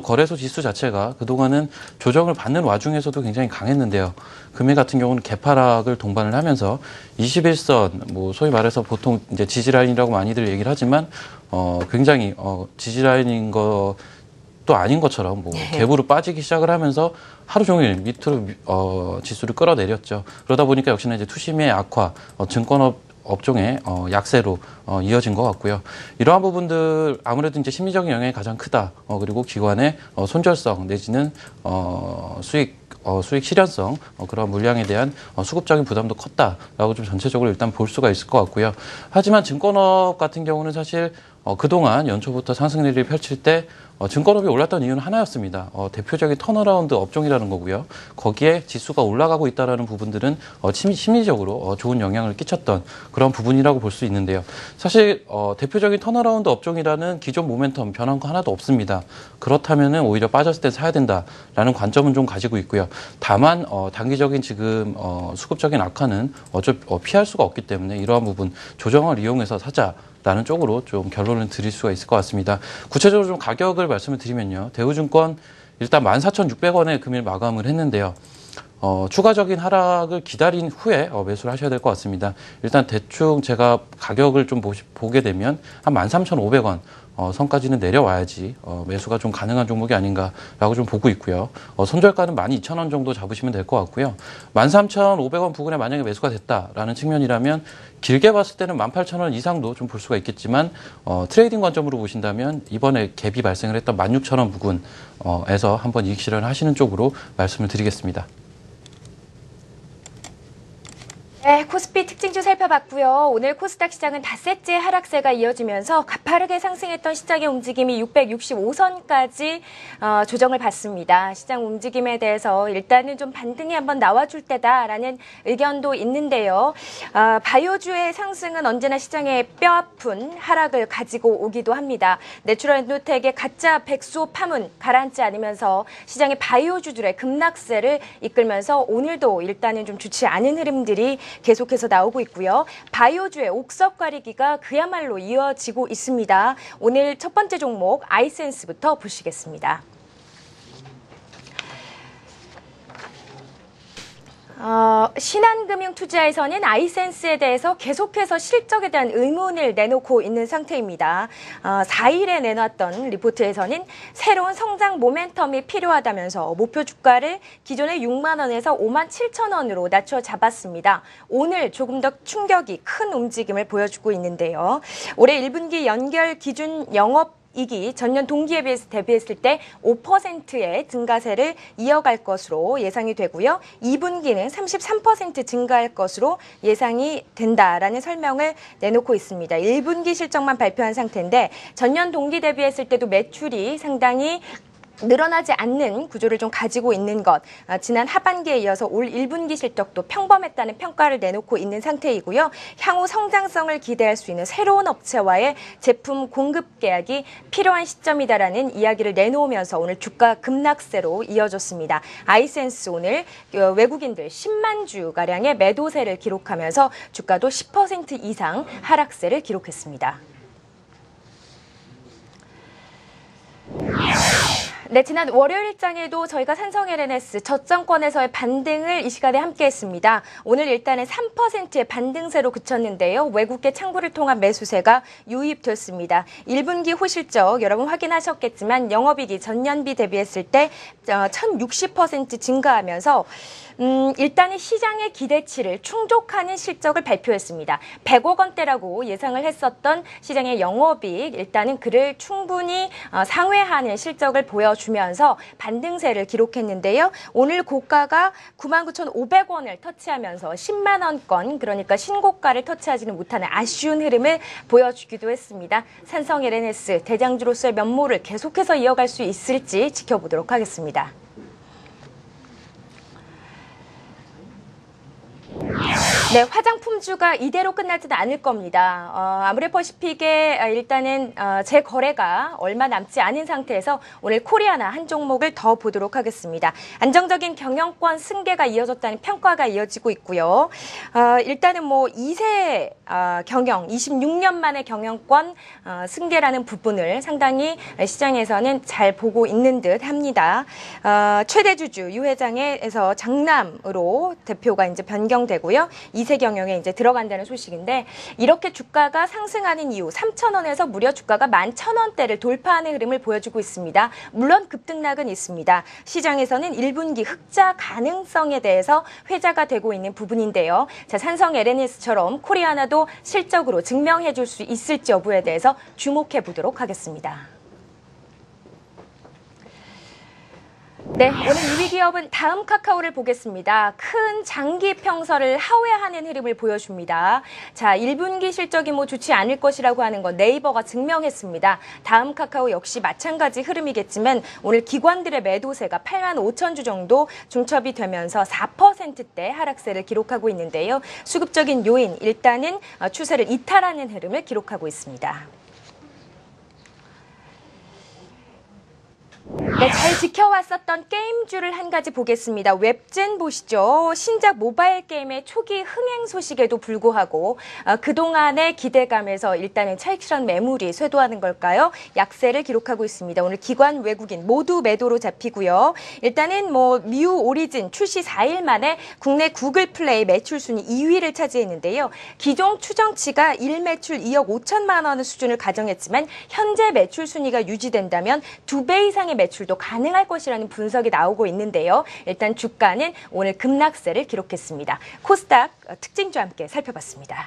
거래소 지수 자체가 그동안은 조정을 받는 와중에서도 굉장히 강했는데요. 금일 같은 경우는 개파락을 동반을 하면서 21선, 뭐 소위 말해서 보통 이제 지지라인이라고 많이들 얘기를 하지만, 굉장히, 지지라인인 것도 아닌 것처럼 뭐 갭으로 빠지기 시작을 하면서 하루 종일 밑으로, 지수를 끌어내렸죠. 그러다 보니까 역시나 이제 투심의 악화, 업종의 약세로 이어진 것 같고요. 이러한 부분들 아무래도 이제 심리적인 영향이 가장 크다. 그리고 기관의 손절성 내지는 수익 실현성 그런 물량에 대한 수급적인 부담도 컸다라고 좀 전체적으로 일단 볼 수가 있을 것 같고요. 하지만 증권업 같은 경우는 사실 그동안 연초부터 상승 랠리를 펼칠 때 증권업이 올랐던 이유는 하나였습니다. 대표적인 턴어라운드 업종이라는 거고요. 거기에 지수가 올라가고 있다는 부분들은 심리적으로 좋은 영향을 끼쳤던 그런 부분이라고 볼 수 있는데요. 사실 대표적인 턴어라운드 업종이라는 기존 모멘텀 변한 거 하나도 없습니다. 그렇다면은 오히려 빠졌을 때 사야 된다라는 관점은 좀 가지고 있고요. 다만 단기적인 지금 수급적인 악화는 피할 수가 없기 때문에 이러한 부분 조정을 이용해서 사자라는 쪽으로 좀 결론을 드릴 수가 있을 것 같습니다. 구체적으로 좀 가격을 말씀을 드리면요. 대우증권 일단 14,600원에 금일 마감을 했는데요. 추가적인 하락을 기다린 후에 매수를 하셔야 될 것 같습니다. 일단 대충 제가 가격을 좀 보게 되면 한 13,500원 선까지는 내려와야지 매수가 좀 가능한 종목이 아닌가라고 좀 보고 있고요. 손절가는 12,000원 정도 잡으시면 될 것 같고요. 13,500원 부근에 만약에 매수가 됐다라는 측면이라면 길게 봤을 때는 18,000원 이상도 좀 볼 수가 있겠지만 트레이딩 관점으로 보신다면 이번에 갭이 발생을 했던 16,000원 부근에서 한번 이익 실현을 하시는 쪽으로 말씀을 드리겠습니다. 네, 코스피 특징주 살펴봤고요. 오늘 코스닥 시장은 닷새째 하락세가 이어지면서 가파르게 상승했던 시장의 움직임이 665선까지 조정을 받습니다. 시장 움직임에 대해서 일단은 좀 반등이 한번 나와줄 때다라는 의견도 있는데요. 바이오주의 상승은 언제나 시장의 뼈아픈 하락을 가지고 오기도 합니다. 내추럴 엔도텍의 가짜 백수 파문 가라앉지 않으면서 시장의 바이오주들의 급락세를 이끌면서 오늘도 일단은 좀 좋지 않은 흐름들이 계속해서 나오고 있고요. 바이오주의 옥석 가리기가 그야말로 이어지고 있습니다. 오늘 첫 번째 종목 아이센스부터 보시겠습니다. 신한금융투자에서는 아이센스에 대해서 계속해서 실적에 대한 의문을 내놓고 있는 상태입니다. 4일에 내놨던 리포트에서는 새로운 성장 모멘텀이 필요하다면서 목표 주가를 기존의 6만 원에서 5만 7천 원으로 낮춰 잡았습니다. 오늘 조금 더 충격이 큰 움직임을 보여주고 있는데요. 올해 1분기 연결 기준 영업 이익이 전년 동기에 비해서 대비했을 때 5%의 증가세를 이어갈 것으로 예상이 되고요. 2분기는 33% 증가할 것으로 예상이 된다라는 설명을 내놓고 있습니다. 1분기 실적만 발표한 상태인데 전년 동기 대비했을 때도 매출이 상당히 늘어나지 않는 구조를 좀 가지고 있는 것, 지난 하반기에 이어서 올 1분기 실적도 평범했다는 평가를 내놓고 있는 상태이고요. 향후 성장성을 기대할 수 있는 새로운 업체와의 제품 공급 계약이 필요한 시점이다라는 이야기를 내놓으면서 오늘 주가 급락세로 이어졌습니다. 아이센스 오늘 외국인들 10만 주가량의 매도세를 기록하면서 주가도 10% 이상 하락세를 기록했습니다. 네, 지난 월요일장에도 저희가 산성 LNS 저점권에서의 반등을 이 시간에 함께했습니다. 오늘 일단은 3%의 반등세로 그쳤는데요. 외국계 창구를 통한 매수세가 유입됐습니다. 1분기 호실적 여러분 확인하셨겠지만 영업이익이 전년비 대비했을 때 1060% 증가하면서 일단은 시장의 기대치를 충족하는 실적을 발표했습니다. 100억 원대라고 예상을 했었던 시장의 영업이익 일단은 그를 충분히 상회하는 실적을 보여주면서 반등세를 기록했는데요. 오늘 고가가 99,500원을 터치하면서 10만 원권 그러니까 신고가를 터치하지는 못하는 아쉬운 흐름을 보여주기도 했습니다. 산성 LNS 대장주로서의 면모를 계속해서 이어갈 수 있을지 지켜보도록 하겠습니다. 네, 화장품주가 이대로 끝나지는 않을 겁니다. 아모레퍼시픽의 일단은 재거래가 얼마 남지 않은 상태에서 오늘 코리아나 한 종목을 더 보도록 하겠습니다. 안정적인 경영권 승계가 이어졌다는 평가가 이어지고 있고요. 일단은 뭐 2세 경영, 26년 만의 경영권 승계라는 부분을 상당히 시장에서는 잘 보고 있는 듯 합니다. 최대 주주 유 회장에서 장남으로 대표가 이제 변경되고요. 2세 경영에 이제 들어간다는 소식인데 이렇게 주가가 상승하는 이유 3,000원에서 무려 주가가 11,000원대를 돌파하는 흐름을 보여주고 있습니다. 물론 급등락은 있습니다. 시장에서는 1분기 흑자 가능성에 대해서 회자가 되고 있는 부분인데요. 자, 산성 LNS처럼 코리아나도 실적으로 증명해 줄 수 있을지 여부에 대해서 주목해 보도록 하겠습니다. 네, 오늘 2위 기업은 다음 카카오를 보겠습니다. 큰 장기 평설을 하회하는 흐름을 보여줍니다. 자, 1분기 실적이 뭐 좋지 않을 것이라고 하는 건 네이버가 증명했습니다. 다음 카카오 역시 마찬가지 흐름이겠지만 오늘 기관들의 매도세가 8만 5천 주 정도 중첩이 되면서 4%대 하락세를 기록하고 있는데요. 수급적인 요인, 일단은 추세를 이탈하는 흐름을 기록하고 있습니다. 네, 잘 지켜왔었던 게임주를 한 가지 보겠습니다. 웹젠 보시죠. 신작 모바일 게임의 초기 흥행 소식에도 불구하고 그동안의 기대감에서 일단은 차익실현 매물이 쇄도하는 걸까요? 약세를 기록하고 있습니다. 오늘 기관 외국인 모두 매도로 잡히고요. 일단은 뭐 뮤 오리진 출시 4일 만에 국내 구글 플레이 매출 순위 2위를 차지했는데요. 기존 추정치가 1매출 2억 5천만 원 수준을 가정했지만 현재 매출 순위가 유지된다면 2배 이상의 매출도 가능할 것이라는 분석이 나오고 있는데요. 일단 주가는 오늘 급락세를 기록했습니다. 코스닥 특징주와 함께 살펴봤습니다.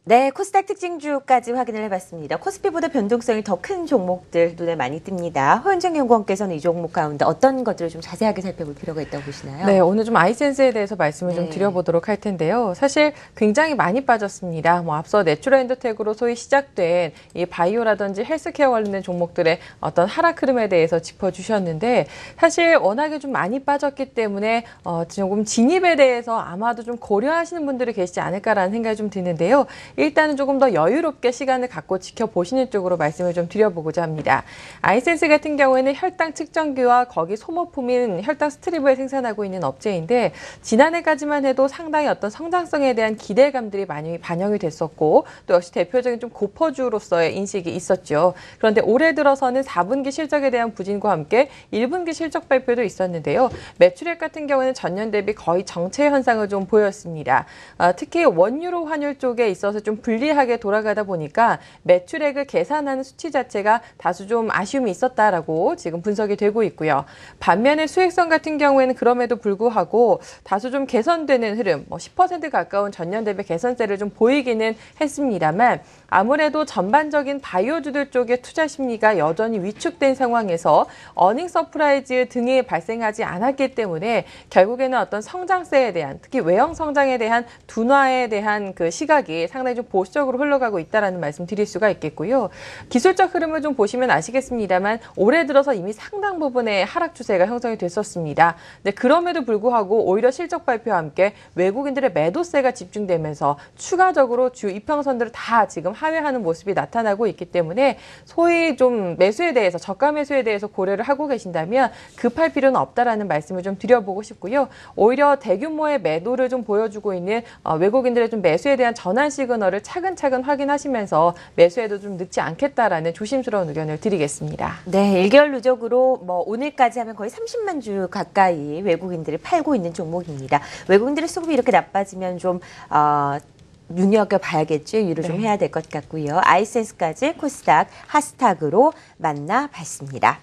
네, 코스닥 특징주까지 확인을 해봤습니다. 코스피보다 변동성이 더 큰 종목들 눈에 많이 띕니다. 허은정 연구원께서는 이 종목 가운데 어떤 것들을 좀 자세하게 살펴볼 필요가 있다고 보시나요? 네, 오늘 좀 아이센스에 대해서 말씀을 좀 드려보도록 할 텐데요. 사실 굉장히 많이 빠졌습니다. 앞서 내추럴 엔더텍으로 소위 시작된 이 바이오라든지 헬스케어 관련된 종목들의 어떤 하락 흐름에 대해서 짚어주셨는데 사실 워낙에 좀 많이 빠졌기 때문에 조금 진입에 대해서 아마도 좀 고려하시는 분들이 계시지 않을까라는 생각이 좀 드는데요. 일단은 조금 더 여유롭게 시간을 갖고 지켜보시는 쪽으로 말씀을 좀 드려보고자 합니다. 아이센스 같은 경우에는 혈당 측정기와 거기 소모품인 혈당 스트립을 생산하고 있는 업체인데 지난해까지만 해도 상당히 어떤 성장성에 대한 기대감들이 많이 반영이 됐었고 또 역시 대표적인 좀 고퍼주로서의 인식이 있었죠. 그런데 올해 들어서는 4분기 실적에 대한 부진과 함께 1분기 실적 발표도 있었는데요. 매출액 같은 경우는 전년 대비 거의 정체 현상을 좀 보였습니다. 특히 원유로 환율 쪽에 있어서 좀 불리하게 돌아가다 보니까 매출액을 계산하는 수치 자체가 다소 좀 아쉬움이 있었다라고 지금 분석이 되고 있고요. 반면에 수익성 같은 경우에는 그럼에도 불구하고 다소 좀 개선되는 흐름, 10% 가까운 전년 대비 개선세를 좀 보이기는 했습니다만 아무래도 전반적인 바이오주들 쪽의 투자 심리가 여전히 위축된 상황에서 어닝 서프라이즈 등이 발생하지 않았기 때문에 결국에는 어떤 성장세에 대한 특히 외형 성장에 대한 둔화에 대한 그 시각이 상당히 좀 보수적으로 흘러가고 있다라는 말씀 드릴 수가 있겠고요. 기술적 흐름을 좀 보시면 아시겠습니다만 올해 들어서 이미 상당 부분의 하락 추세가 형성이 됐었습니다. 근데 그럼에도 불구하고 오히려 실적 발표와 함께 외국인들의 매도세가 집중되면서 추가적으로 주 이평선들을 다 지금 하회하는 모습이 나타나고 있기 때문에 소위 좀 매수에 대해서 저가 매수에 대해서 고려를 하고 계신다면 급할 필요는 없다라는 말씀을 좀 드려보고 싶고요. 오히려 대규모의 매도를 좀 보여주고 있는 외국인들의 좀 매수에 대한 전환 시그널을 차근차근 확인하시면서 매수에도 좀 늦지 않겠다라는 조심스러운 의견을 드리겠습니다. 네, 1개월 누적으로 오늘까지 하면 거의 30만 주 가까이 외국인들이 팔고 있는 종목입니다. 외국인들의 수급이 이렇게 나빠지면 좀 눈여겨봐야겠죠. 유의를 좀 해야 될 것 같고요. 아이센스까지 코스닥, 하스닥으로 만나봤습니다.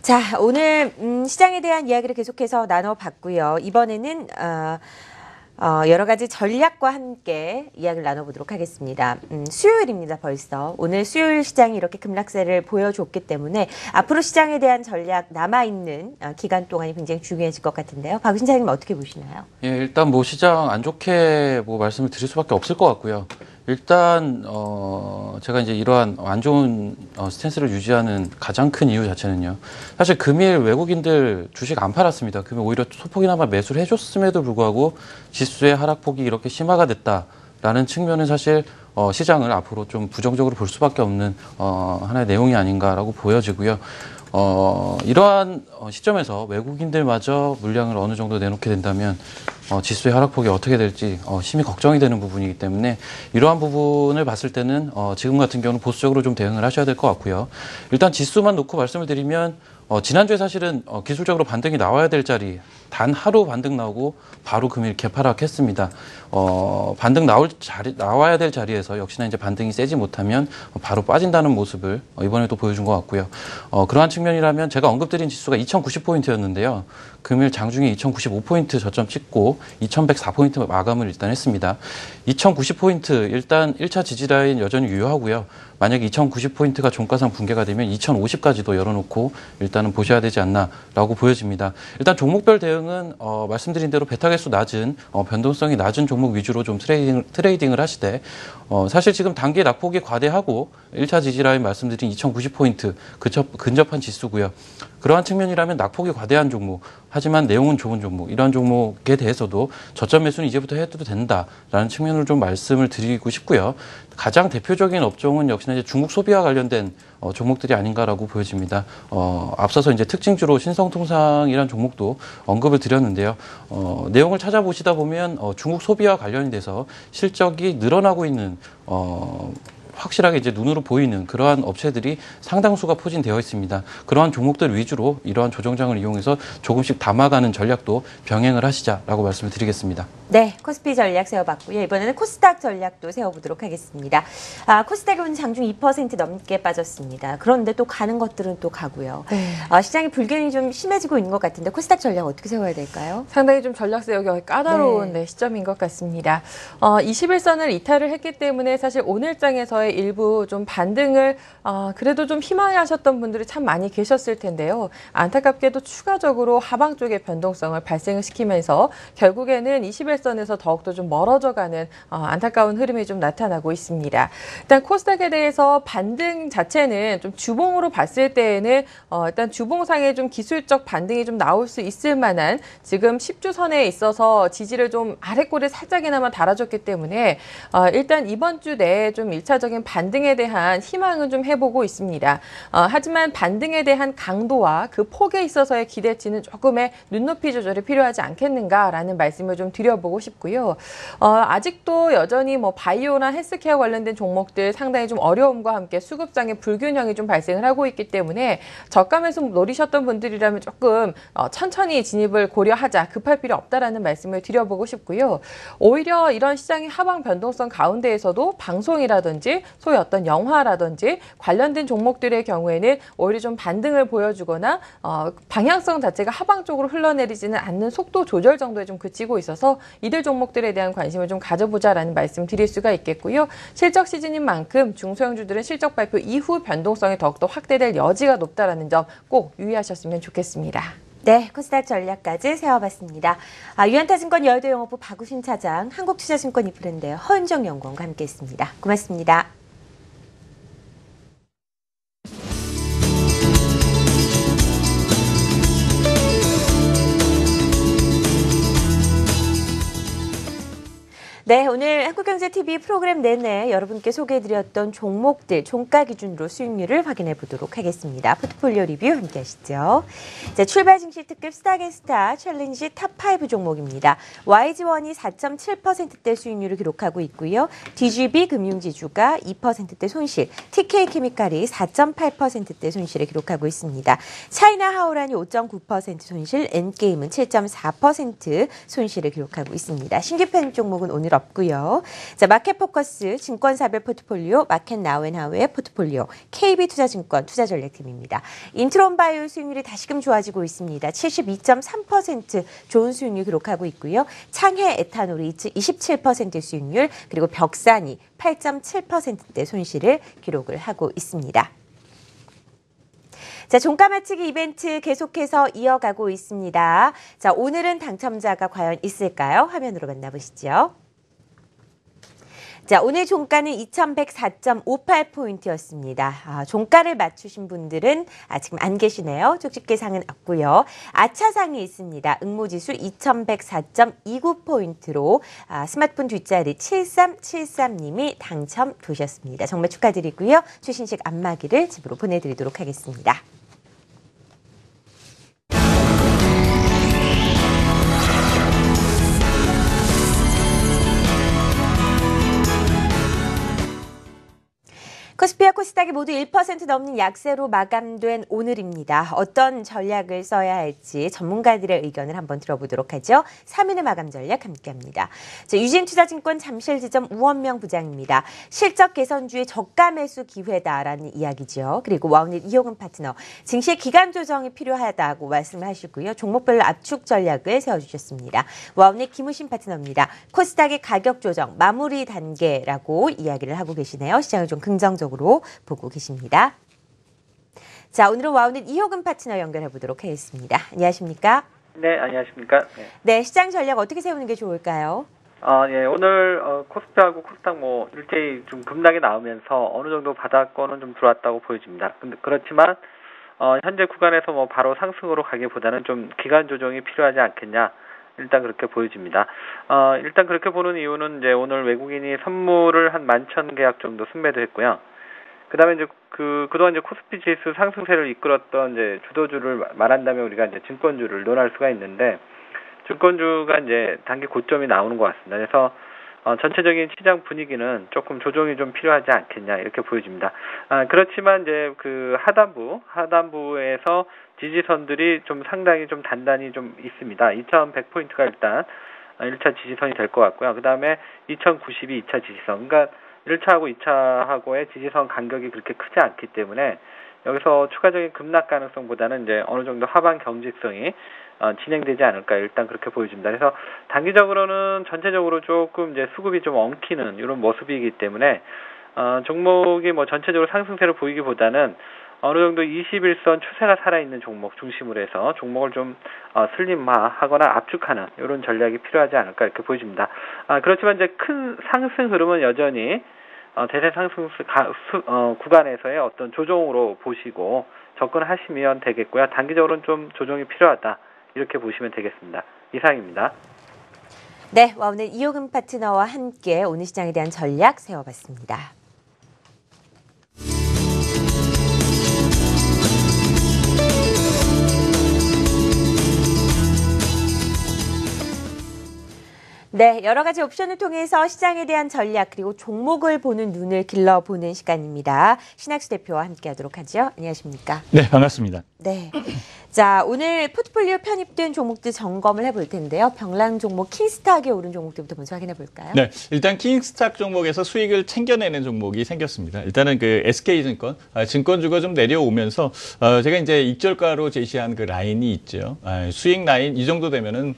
자, 오늘 시장에 대한 이야기를 계속해서 나눠봤고요. 이번에는 여러 가지 전략과 함께 이야기를 나눠보도록 하겠습니다. 수요일입니다, 벌써. 오늘 수요일 시장이 이렇게 급락세를 보여줬기 때문에 앞으로 시장에 대한 전략 남아있는 기간 동안이 굉장히 중요해질 것 같은데요. 박 신사님 어떻게 보시나요? 예, 일단 시장 안 좋게 말씀을 드릴 수밖에 없을 것 같고요. 일단 제가 이제 이러한 안 좋은 스탠스를 유지하는 가장 큰 이유 자체는요. 사실 금일 외국인들 주식 안 팔았습니다. 금일 오히려 소폭이나마 매수를 해줬음에도 불구하고 지수의 하락폭이 이렇게 심화가 됐다라는 측면은 사실 시장을 앞으로 좀 부정적으로 볼 수밖에 없는 하나의 내용이 아닌가라고 보여지고요. 이러한 시점에서 외국인들마저 물량을 어느 정도 내놓게 된다면 지수의 하락폭이 어떻게 될지 심히 걱정이 되는 부분이기 때문에 이러한 부분을 봤을 때는 지금 같은 경우는 보수적으로 좀 대응을 하셔야 될 것 같고요. 일단 지수만 놓고 말씀을 드리면 지난주에 사실은 기술적으로 반등이 나와야 될 자리 단 하루 반등 나오고 바로 금일 개파락했습니다. 반등 나와야 될 자리에서 역시나 이제 반등이 세지 못하면 바로 빠진다는 모습을 이번에도 보여준 것 같고요. 그러한 측면이라면 제가 언급드린 지수가 2090포인트였는데요. 금일 장중에 2095포인트 저점 찍고 2104포인트 마감을 일단 했습니다. 2090포인트 일단 1차 지지라인 여전히 유효하고요. 만약에 2090포인트가 종가상 붕괴가 되면 2050까지도 열어놓고 일단은 보셔야 되지 않나라고 보여집니다. 일단 종목별 대응은 말씀드린 대로 베타 개수 낮은 변동성이 낮은 종목 위주로 좀 트레이딩을 하시되 사실 지금 단기 낙폭이 과대하고 1차 지지라인 말씀드린 2090포인트 근접한 지수고요. 그러한 측면이라면 낙폭이 과대한 종목, 하지만 내용은 좋은 종목, 이러한 종목에 대해서도 저점 매수는 이제부터 해도 된다라는 측면으로 좀 말씀을 드리고 싶고요. 가장 대표적인 업종은 역시나 이제 중국 소비와 관련된 종목들이 아닌가라고 보여집니다. 앞서서 이제 특징주로 신성통상이라는 종목도 언급을 드렸는데요. 내용을 찾아보시다 보면 중국 소비와 관련이 돼서 실적이 늘어나고 있는 확실하게 이제 눈으로 보이는 그러한 업체들이 상당수가 포진되어 있습니다. 그러한 종목들 위주로 이러한 조정장을 이용해서 조금씩 담아가는 전략도 병행을 하시자라고 말씀을 드리겠습니다. 네, 코스피 전략 세워봤고요. 이번에는 코스닥 전략도 세워보도록 하겠습니다. 코스닥이 오늘 장중 2% 넘게 빠졌습니다. 그런데 또 가는 것들은 또 가고요. 네. 시장의 불균이 좀 심해지고 있는 것 같은데 코스닥 전략 어떻게 세워야 될까요? 상당히 좀 전략 세우기 까다로운 네. 시점인 것 같습니다. 21선을 이탈을 했기 때문에 사실 오늘장에서의 일부 좀 반등을 그래도 좀 희망하셨던 분들이 참 많이 계셨을 텐데요. 안타깝게도 추가적으로 하방 쪽의 변동성을 발생을 시키면서 결국에는 21선에서 더욱더 좀 멀어져가는 안타까운 흐름이 좀 나타나고 있습니다. 일단 코스닥에 대해서 반등 자체는 좀 주봉으로 봤을 때에는 일단 주봉상의 좀 기술적 반등이 좀 나올 수 있을 만한 지금 10주선에 있어서 지지를 좀 아래꼬리 살짝이나마 달아줬기 때문에 일단 이번 주 내에 좀 1차적인 반등에 대한 희망은 좀 해보고 있습니다. 하지만 반등에 대한 강도와 그 폭에 있어서의 기대치는 조금의 눈높이 조절이 필요하지 않겠는가라는 말씀을 좀 드려보고 싶고요. 아직도 여전히 뭐 바이오나 헬스케어 관련된 종목들 상당히 좀 어려움과 함께 수급상의 불균형이 좀 발생을 하고 있기 때문에 저가 매수 노리셨던 분들이라면 조금 천천히 진입을 고려하자, 급할 필요 없다라는 말씀을 드려보고 싶고요. 오히려 이런 시장의 하방 변동성 가운데에서도 방송이라든지 소위 어떤 영화라든지 관련된 종목들의 경우에는 오히려 좀 반등을 보여주거나 방향성 자체가 하방 쪽으로 흘러내리지는 않는 속도 조절 정도에 좀 그치고 있어서 이들 종목들에 대한 관심을 좀 가져보자라는 말씀 드릴 수가 있겠고요. 실적 시즌인 만큼 중소형주들은 실적 발표 이후 변동성이 더욱더 확대될 여지가 높다라는 점 꼭 유의하셨으면 좋겠습니다. 네, 코스닥 전략까지 세워봤습니다. 유한타증권 여의도영업부 박우신 차장, 한국투자증권 이프랜드의 허은정 연구원과 함께했습니다. 고맙습니다. 네, 오늘 한국경제TV 프로그램 내내 여러분께 소개해드렸던 종목들, 종가 기준으로 수익률을 확인해 보도록 하겠습니다. 포트폴리오 리뷰 함께 하시죠. 자, 출발 증시 특급 스타게스타 챌린지 탑5 종목입니다. YG1이 4.7%대 수익률을 기록하고 있고요. DGB 금융지주가 2%대 손실, TK케미칼이 4.8%대 손실을 기록하고 있습니다. 차이나 하오란이 5.9% 손실, N게임은 7.4% 손실을 기록하고 있습니다. 신규 편입 종목은 오늘 없고요. 자, 마켓포커스 증권사별 포트폴리오 마켓나우앤하우의 포트폴리오 KB투자증권 투자전략팀입니다. 인트론바이오 수익률이 다시금 좋아지고 있습니다. 72.3% 좋은 수익률 기록하고 있고요. 창해 에탄올이 27% 수익률, 그리고 벽산이 8.7%대 손실을 기록을 하고 있습니다. 자, 종가 맞추기 이벤트 계속해서 이어가고 있습니다. 자, 오늘은 당첨자가 과연 있을까요? 화면으로 만나보시죠. 자, 오늘 종가는 2104.58포인트였습니다. 종가를 맞추신 분들은 지금 안 계시네요. 쪽집게상은 없고요. 아차상이 있습니다. 응모지수 2104.29포인트로 스마트폰 뒷자리 7373님이 당첨되셨습니다. 정말 축하드리고요. 최신식 안마기를 집으로 보내드리도록 하겠습니다. 코스피와 코스닥이 모두 1% 넘는 약세로 마감된 오늘입니다. 어떤 전략을 써야 할지 전문가들의 의견을 한번 들어보도록 하죠. 3인의 마감 전략 함께합니다. 유진투자증권 잠실지점 우원명 부장입니다. 실적 개선주의 저가 매수 기회다라는 이야기죠. 그리고 와우넷 이호근 파트너, 증시의 기간 조정이 필요하다고 말씀을 하시고요. 종목별로 압축 전략을 세워주셨습니다. 와우넷 김우신 파트너입니다. 코스닥의 가격 조정 마무리 단계라고 이야기를 하고 계시네요. 시장을 좀 긍정적으로 보고 계십니다. 자, 오늘은 와우넷 이호근 파트너 연결해 보도록 하겠습니다. 안녕하십니까? 네, 안녕하십니까? 네, 시장 전략 어떻게 세우는 게 좋을까요? 예, 오늘 코스피하고 코스닥 일제히 좀 급락이 나오면서 어느 정도 바닥권은 좀 들어왔다고 보여집니다. 그렇지만 현재 구간에서 바로 상승으로 가기보다는 좀 기간 조정이 필요하지 않겠냐. 일단 그렇게 보여집니다. 일단 그렇게 보는 이유는 이제 오늘 외국인이 선물을 한 11,000계약 정도 순매도 했고요. 그다음에 이제 그동안 이제 코스피 지수 상승세를 이끌었던 이제 주도주를 말한다면 우리가 이제 증권주를 논할 수가 있는데, 증권주가 이제 단기 고점이 나오는 것 같습니다. 그래서 전체적인 시장 분위기는 조금 조정이 좀 필요하지 않겠냐 이렇게 보여집니다. 그렇지만 이제 하단부에서 지지선들이 좀 상당히 좀 단단히 좀 있습니다. 2,100포인트가 일단 1차 지지선이 될 것 같고요. 그 다음에 2092 2차 지지선. 그러니까 1차하고 2차하고의 지지선 간격이 그렇게 크지 않기 때문에 여기서 추가적인 급락 가능성보다는 이제 어느 정도 하방 경직성이 진행되지 않을까 일단 그렇게 보여집니다. 그래서 단기적으로는 전체적으로 조금 이제 수급이 좀 엉키는 이런 모습이기 때문에 종목이 뭐 전체적으로 상승세를 보이기보다는 어느 정도 21선 추세가 살아있는 종목 중심으로 해서 종목을 좀 슬림화하거나 압축하는 이런 전략이 필요하지 않을까 이렇게 보여집니다. 그렇지만 이제 큰 상승 흐름은 여전히 대세 상승 구간에서의 어떤 조정으로 보시고 접근하시면 되겠고요. 단기적으로는 좀 조정이 필요하다 이렇게 보시면 되겠습니다. 이상입니다. 네, 오늘 이호금 파트너와 함께 오늘 시장에 대한 전략 세워봤습니다. 네, 여러 가지 옵션을 통해서 시장에 대한 전략 그리고 종목을 보는 눈을 길러보는 시간입니다. 신학수 대표와 함께하도록 하죠. 안녕하십니까? 네, 반갑습니다. 네, 자 오늘 포트폴리오 편입된 종목들 점검을 해볼 텐데요. 병랑 종목 킹스탁에 오른 종목들부터 먼저 확인해 볼까요? 네, 일단 킹스탁 종목에서 수익을 챙겨내는 종목이 생겼습니다. 일단은 그 SK증권, 증권주가 좀 내려오면서 제가 이제 익절가로 제시한 그 라인이 있죠. 수익 라인 이 정도 되면은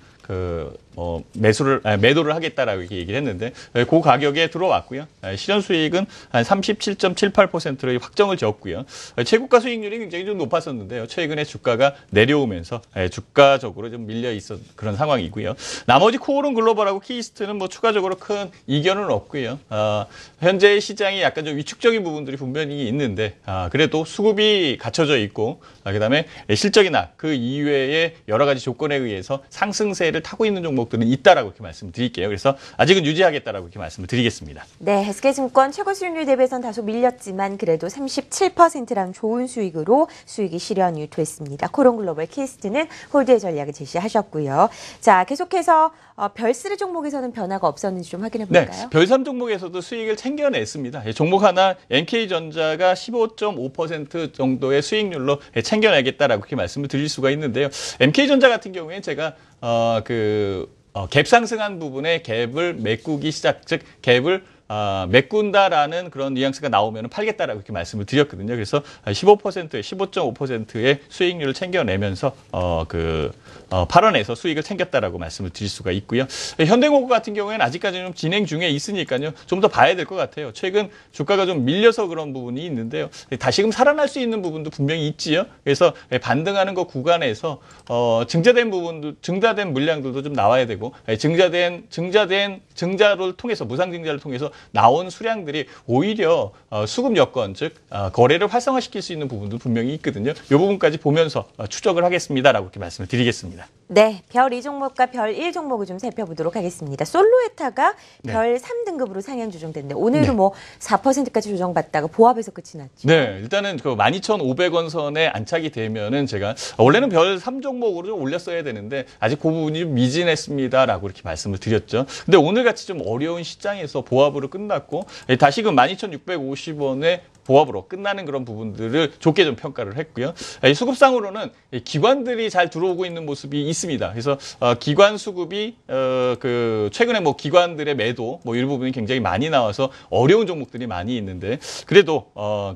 매도를 하겠다라고 이렇게 얘기를 했는데, 그 가격에 들어왔고요. 실현 수익은 한 37.78%로 확정을 지었고요. 최고가 수익률이 굉장히 좀 높았었는데요. 최근에 주가가 내려오면서 주가적으로 좀 밀려 있었 그런 상황이고요. 나머지 코오른 글로벌하고 키이스트는 뭐 추가적으로 큰 이견은 없고요. 현재 시장이 약간 좀 위축적인 부분들이 분명히 있는데, 그래도 수급이 갖춰져 있고, 그다음에 실적이나 그 이외의 여러 가지 조건에 의해서 상승세를 타고 있는 종목들은 있다라고 이렇게 말씀을 드릴게요. 그래서 아직은 유지하겠다라고 이렇게 말씀을 드리겠습니다. 네, SK증권 최고 수익률 대비해서는 다소 밀렸지만 그래도 37%랑 좋은 수익으로 수익이 실현이 됐습니다. 코롱글로벌 키스트는 홀드의 전략을 제시하셨고요. 자, 계속해서 별스레 종목에서는 변화가 없었는지 좀 확인해 볼까요? 네, 별삼 종목에서도 수익을 챙겨냈습니다. 종목 하나 NK전자가 15.5% 정도의 수익률로 챙겨내겠다라고 이렇게 말씀을 드릴 수가 있는데요. NK전자 같은 경우에 제가 갭 상승한 부분에 갭을 메꾸기 시작, 즉 갭을 메꾼다라는 그런 뉘앙스가 나오면 팔겠다라고 이렇게 말씀을 드렸거든요. 그래서 15%의 수익률을 챙겨내면서 팔원에서 수익을 챙겼다라고 말씀을 드릴 수가 있고요. 현대공업 같은 경우에는 아직까지는 좀 진행 중에 있으니까요. 좀 더 봐야 될 것 같아요. 최근 주가가 좀 밀려서 그런 부분이 있는데요. 다시금 살아날 수 있는 부분도 분명히 있지요. 그래서 반등하는 것 구간에서 증자된 부분도, 증자된 물량들도 좀 나와야 되고, 증자를 통해서, 무상 증자를 통해서 나온 수량들이 오히려 수급 여건, 즉 거래를 활성화시킬 수 있는 부분도 분명히 있거든요. 이 부분까지 보면서 추적을 하겠습니다라고 이렇게 말씀을 드리겠습니다. 네, 별 2종목과 별 1종목을 좀 살펴보도록 하겠습니다. 솔로에타가 네. 별 3등급으로 상향 조정됐는데 오늘도 네. 뭐 4%까지 조정받다가 보합에서 끝이 났죠. 네, 일단은 그 12,500원 선에 안착이 되면은 제가 원래는 별 3종목으로 좀 올렸어야 되는데 아직 그 부분이 좀 미진했습니다라고 이렇게 말씀을 드렸죠. 근데 오늘 같이 좀 어려운 시장에서 보합으로 끝났고 다시금 12,650원에 보합으로 끝나는 그런 부분들을 좋게 좀 평가를 했고요. 수급상으로는 기관들이 잘 들어오고 있는 모습이 있습니다. 그래서 기관 수급이 최근에 뭐 기관들의 매도 뭐 이런 부분이 굉장히 많이 나와서 어려운 종목들이 많이 있는데 그래도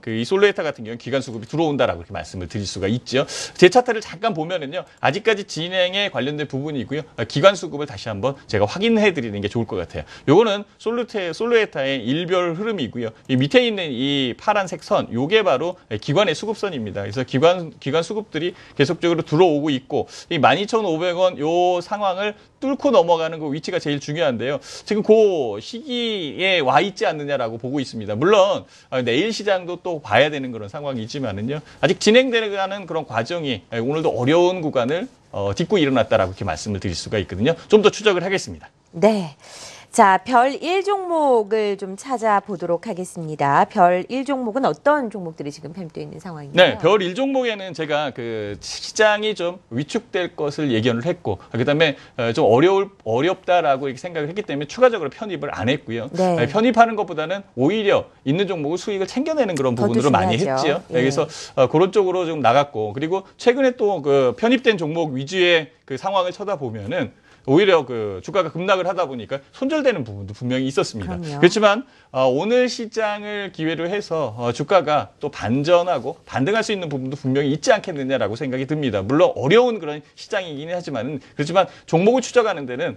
이 솔로에타 같은 경우는 기관 수급이 들어온다라고 이렇게 말씀을 드릴 수가 있죠. 제 차트를 잠깐 보면은요. 아직까지 진행에 관련된 부분이고요. 기관 수급을 다시 한번 제가 확인해 드리는 게 좋을 것 같아요. 요거는 솔로에타의 일별 흐름이고요. 이 밑에 있는 이 파란색 선, 요게 바로 기관의 수급선입니다. 그래서 기관 수급들이 계속적으로 들어오고 있고 이 12,500원 요 상황을 뚫고 넘어가는 그 위치가 제일 중요한데요. 지금 그 시기에 와 있지 않느냐라고 보고 있습니다. 물론 내일 시장도 또 봐야 되는 그런 상황이지만은요. 아직 진행되는 그런 과정이 오늘도 어려운 구간을 딛고 일어났다라고 이렇게 말씀을 드릴 수가 있거든요. 좀 더 추적을 하겠습니다. 네. 자, 별 1종목을 좀 찾아보도록 하겠습니다. 별 1종목은 어떤 종목들이 지금 편입되어 있는 상황인가요? 네, 별 1종목에는 제가 그 시장이 좀 위축될 것을 예견을 했고, 그다음에 좀 어렵다라고 이렇게 생각을 했기 때문에 추가적으로 편입을 안 했고요. 네. 편입하는 것보다는 오히려 있는 종목을 수익을 챙겨내는 그런 부분으로 많이 했지요. 예. 그래서 그런 쪽으로 좀 나갔고, 그리고 최근에 또 그 편입된 종목 위주의 그 상황을 쳐다보면은 오히려 그 주가가 급락을 하다 보니까 손절되는 부분도 분명히 있었습니다. 그럼요. 그렇지만 오늘 시장을 기회로 해서 주가가 또 반전하고 반등할 수 있는 부분도 분명히 있지 않겠느냐라고 생각이 듭니다. 물론 어려운 그런 시장이긴 하지만 그렇지만 종목을 추적하는 데는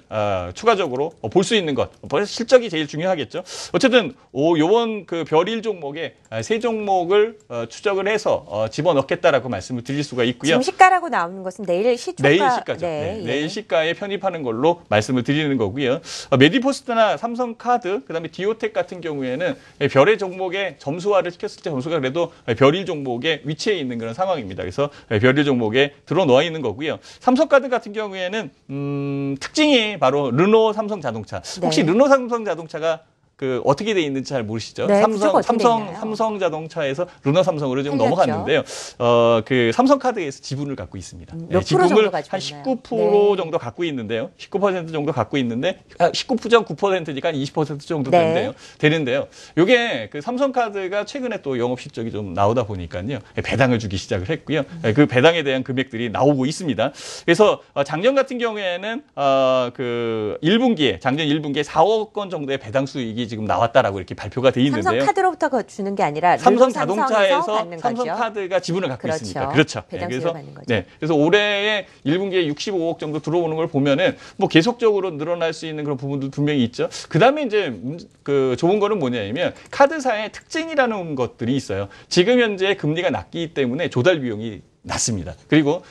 추가적으로 볼 수 있는 것, 실적이 제일 중요하겠죠. 어쨌든 요번 그 별일 종목에 세 종목을 추적을 해서 집어넣겠다라고 말씀을 드릴 수가 있고요. 지금 시가라고 나오는 것은 내일 시초가 내일 시가죠. 네, 내일 시가에 편입하는 걸로 말씀을 드리는 거고요. 메디포스트나 삼성카드, 그다음에 디오텍 같은 경우에는 별의 종목에 점수화를 시켰을 때 점수가 그래도 별일 종목에 위치해 있는 그런 상황입니다. 그래서 별일 종목에 들어놓아 있는 거고요. 삼성카드 같은 경우에는 특징이 바로 르노 삼성자동차. 혹시 네. 르노 삼성자동차가 그 어떻게 돼 있는지 잘 모르시죠? 네, 구조가 어떻게 돼 있나요? 삼성자동차에서 르노 삼성으로 지금 팔렸죠. 넘어갔는데요. 그 삼성카드에서 지분을 갖고 있습니다. 몇 프로 정도 가지고 한 있나요? 19% 정도 갖고 있는데요. 19% 정도 갖고 있는데 19.9%니까 20% 정도 네. 되는데요. 이게 그 삼성카드가 최근에 또 영업 실적이 좀 나오다 보니까요. 배당을 주기 시작을 했고요. 그 배당에 대한 금액들이 나오고 있습니다. 그래서 작년 같은 경우에는 그 1분기에 작년 1분기에 4억 원 정도의 배당 수익이 지금 나왔다라고 이렇게 발표가 돼 있는데요. 삼성카드로부터 주는 게 아니라 삼성자동차에서 받는 거죠. 삼성카드가 지분을 갖고 그렇죠. 있으니까 그렇죠. 배당 수익을 받는 거죠. 그래서 올해에 1분기에 65억 정도 들어오는 걸 보면은 뭐 계속적으로 늘어날 수 있는 그런 부분도 분명히 있죠. 그다음에 이제 그 좋은 거는 뭐냐면 카드사의 특징이라는 것들이 있어요. 지금 현재 금리가 낮기 때문에 조달 비용이 낮습니다. 그리고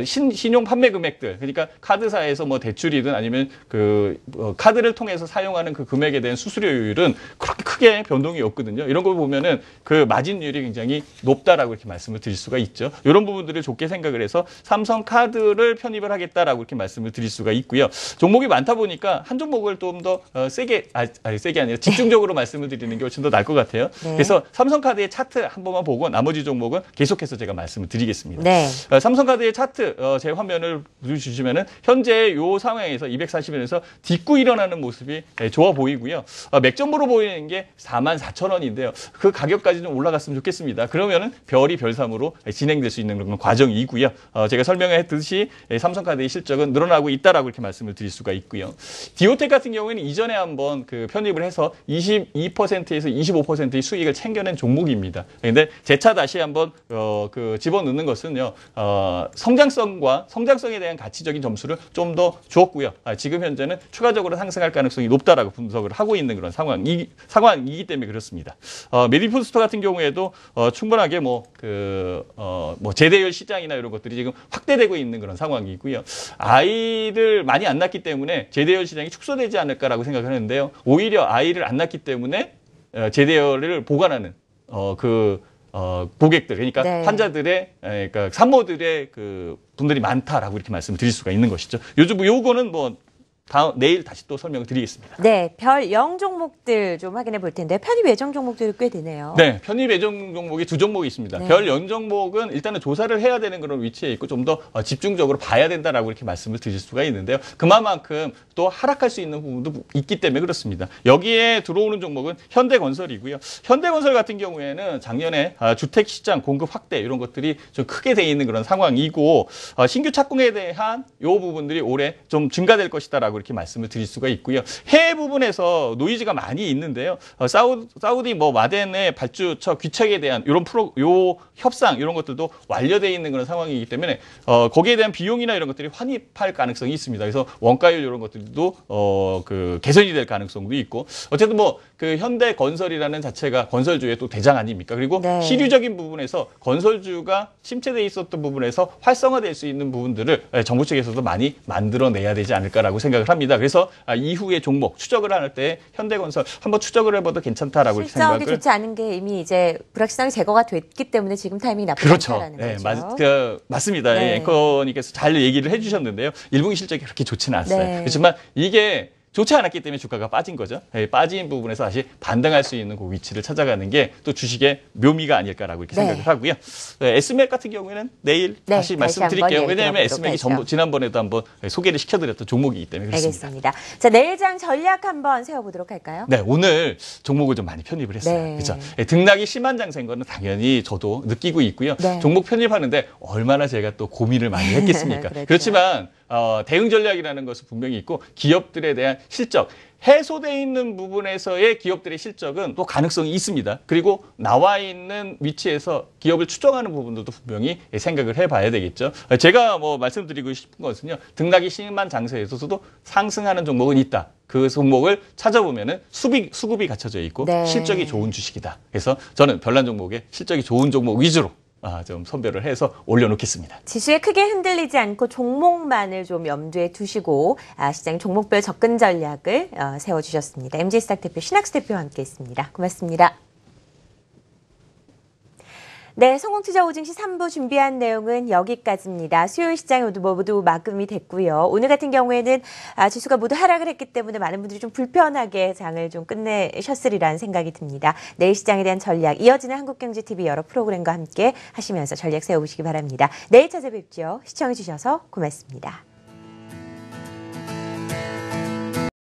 신용 판매 금액들, 그러니까 카드사에서 뭐 대출이든 아니면 그 카드를 통해서 사용하는 그 금액에 대한 수수료율은 그렇게 크게 변동이 없거든요. 이런 걸 보면은 그 마진율이 굉장히 높다라고 이렇게 말씀을 드릴 수가 있죠. 이런 부분들을 좋게 생각을 해서 삼성카드를 편입을 하겠다라고 이렇게 말씀을 드릴 수가 있고요. 종목이 많다 보니까 한 종목을 좀 더 세게 아니라 집중적으로 말씀을 드리는 게 훨씬 더 나을 것 같아요. 네. 그래서 삼성카드의 차트 한 번만 보고 나머지 종목은 계속해서 제가 말씀을 드리겠습니다. 네. 삼성카드의 차트 제 화면을 보여주시면은 현재 요 상황에서 240원에서 딛고 일어나는 모습이 좋아 보이고요. 맥점으로 보이는 게 44,000원인데요. 그 가격까지 좀 올라갔으면 좋겠습니다. 그러면은 별이 별삼으로 진행될 수 있는 그런 과정이고요. 제가 설명했듯이 삼성카드의 실적은 늘어나고 있다라고 이렇게 말씀을 드릴 수가 있고요. 디오텍 같은 경우에는 이전에 한번 그 편입을 해서 22%에서 25%의 수익을 챙겨낸 종목입니다. 그런데 재차 다시 한번 그 집어넣는 것은 성장성에 대한 가치적인 점수를 좀 더 주었고요. 지금 현재는 추가적으로 상승할 가능성이 높다라고 분석을 하고 있는 그런 상황이기 때문에 그렇습니다. 메디포스터 같은 경우에도 충분하게 제대열 시장이나 이런 것들이 지금 확대되고 있는 그런 상황이고요. 아이를 많이 안 낳기 때문에 제대열 시장이 축소되지 않을까라고 생각하는데요. 오히려 아이를 안 낳기 때문에 제대열을 보관하는 고객들, 그러니까 네. 환자들의, 그러니까 산모들의 그 분들이 많다라고 이렇게 말씀을 드릴 수가 있는 것이죠. 요거는 내일 다시 또 설명을 드리겠습니다. 네, 별 0 종목들 좀 확인해 볼 텐데 편입 예정 종목들이 꽤 되네요. 네, 편입 예정 종목이 2종목이 있습니다. 네. 별 0 종목은 일단은 조사를 해야 되는 그런 위치에 있고 좀 더 집중적으로 봐야 된다라고 이렇게 말씀을 드릴 수가 있는데요. 그만큼 또 하락할 수 있는 부분도 있기 때문에 그렇습니다. 여기에 들어오는 종목은 현대건설이고요. 현대건설 같은 경우에는 작년에 주택시장 공급 확대 이런 것들이 좀 크게 돼 있는 그런 상황이고 신규 착공에 대한 이 부분들이 올해 좀 증가될 것이다라고 이렇게 말씀을 드릴 수가 있고요. 해외 부분에서 노이즈가 많이 있는데요. 사우디 마덴의 발주처 귀책에 대한 이런 협상 이런 것들도 완료되어 있는 그런 상황이기 때문에 거기에 대한 비용이나 이런 것들이 환입할 가능성이 있습니다. 그래서 원가율 이런 것들도 개선이 될 가능성도 있고 어쨌든 그 현대건설이라는 자체가 건설주의 또 대장 아닙니까? 그리고 네. 시류적인 부분에서 건설주가 침체돼 있었던 부분에서 활성화될 수 있는 부분들을 정부 측에서도 많이 만들어내야 되지 않을까라고 생각을 합니다. 그래서 이후의 종목 추적을 할 때 현대건설 한번 추적을 해봐도 괜찮다라고 이렇게 실적이 생각을. 좋지 않은 게 이미 이제 불확실성이 제거가 됐기 때문에 지금 타이밍이 나쁘지 그렇죠. 않다라는 네, 거죠. 맞습니다. 네. 앵커님께서 잘 얘기를 해주셨는데요. 1분기 실적이 그렇게 좋지는 않았어요. 네. 그렇지만 이게 좋지 않았기 때문에 주가가 빠진 거죠. 빠진 부분에서 다시 반등할 수 있는 그 위치를 찾아가는 게 또 주식의 묘미가 아닐까라고 이렇게 네. 생각을 하고요. S맥 같은 경우에는 내일 네, 다시 다시 말씀드릴게요. 한번 왜냐하면 얘기 들어보도록 S맥이 하죠. 지난번에도 한번 소개를 시켜드렸던 종목이기 때문에 그렇습니다. 알겠습니다. 자, 내일장 전략 한번 세워보도록 할까요? 네, 오늘 종목을 좀 많이 편입을 했어요. 네. 그렇죠. 등락이 심한 장세인 거는 당연히 저도 느끼고 있고요. 네. 종목 편입하는데 얼마나 제가 또 고민을 많이 했겠습니까? 그렇죠. 그렇지만 대응 전략이라는 것은 분명히 있고 기업들에 대한 실적, 해소되어 있는 부분에서의 기업들의 실적은 또 가능성이 있습니다. 그리고 나와 있는 위치에서 기업을 추정하는 부분들도 분명히 생각을 해봐야 되겠죠. 제가 뭐 말씀드리고 싶은 것은요. 등락이 심한 장세에서도 상승하는 종목은 있다. 그 종목을 찾아보면은 수급이 갖춰져 있고 네. 실적이 좋은 주식이다. 그래서 저는 별난 종목에 실적이 좋은 종목 위주로 좀 선별을 해서 올려놓겠습니다. 지수에 크게 흔들리지 않고 종목만을 좀 염두에 두시고 시장 종목별 접근 전략을 세워주셨습니다. MJ스탁 대표 신학수 대표와 함께했습니다. 고맙습니다. 네, 성공투자 오증시 3부 준비한 내용은 여기까지입니다. 수요일 시장이 모두 마감이 됐고요. 오늘 같은 경우에는 지수가 모두 하락을 했기 때문에 많은 분들이 좀 불편하게 장을 좀 끝내셨으리라는 생각이 듭니다. 내일 시장에 대한 전략, 이어지는 한국경제TV 여러 프로그램과 함께 하시면서 전략 세워보시기 바랍니다. 내일 찾아뵙죠. 시청해주셔서 고맙습니다.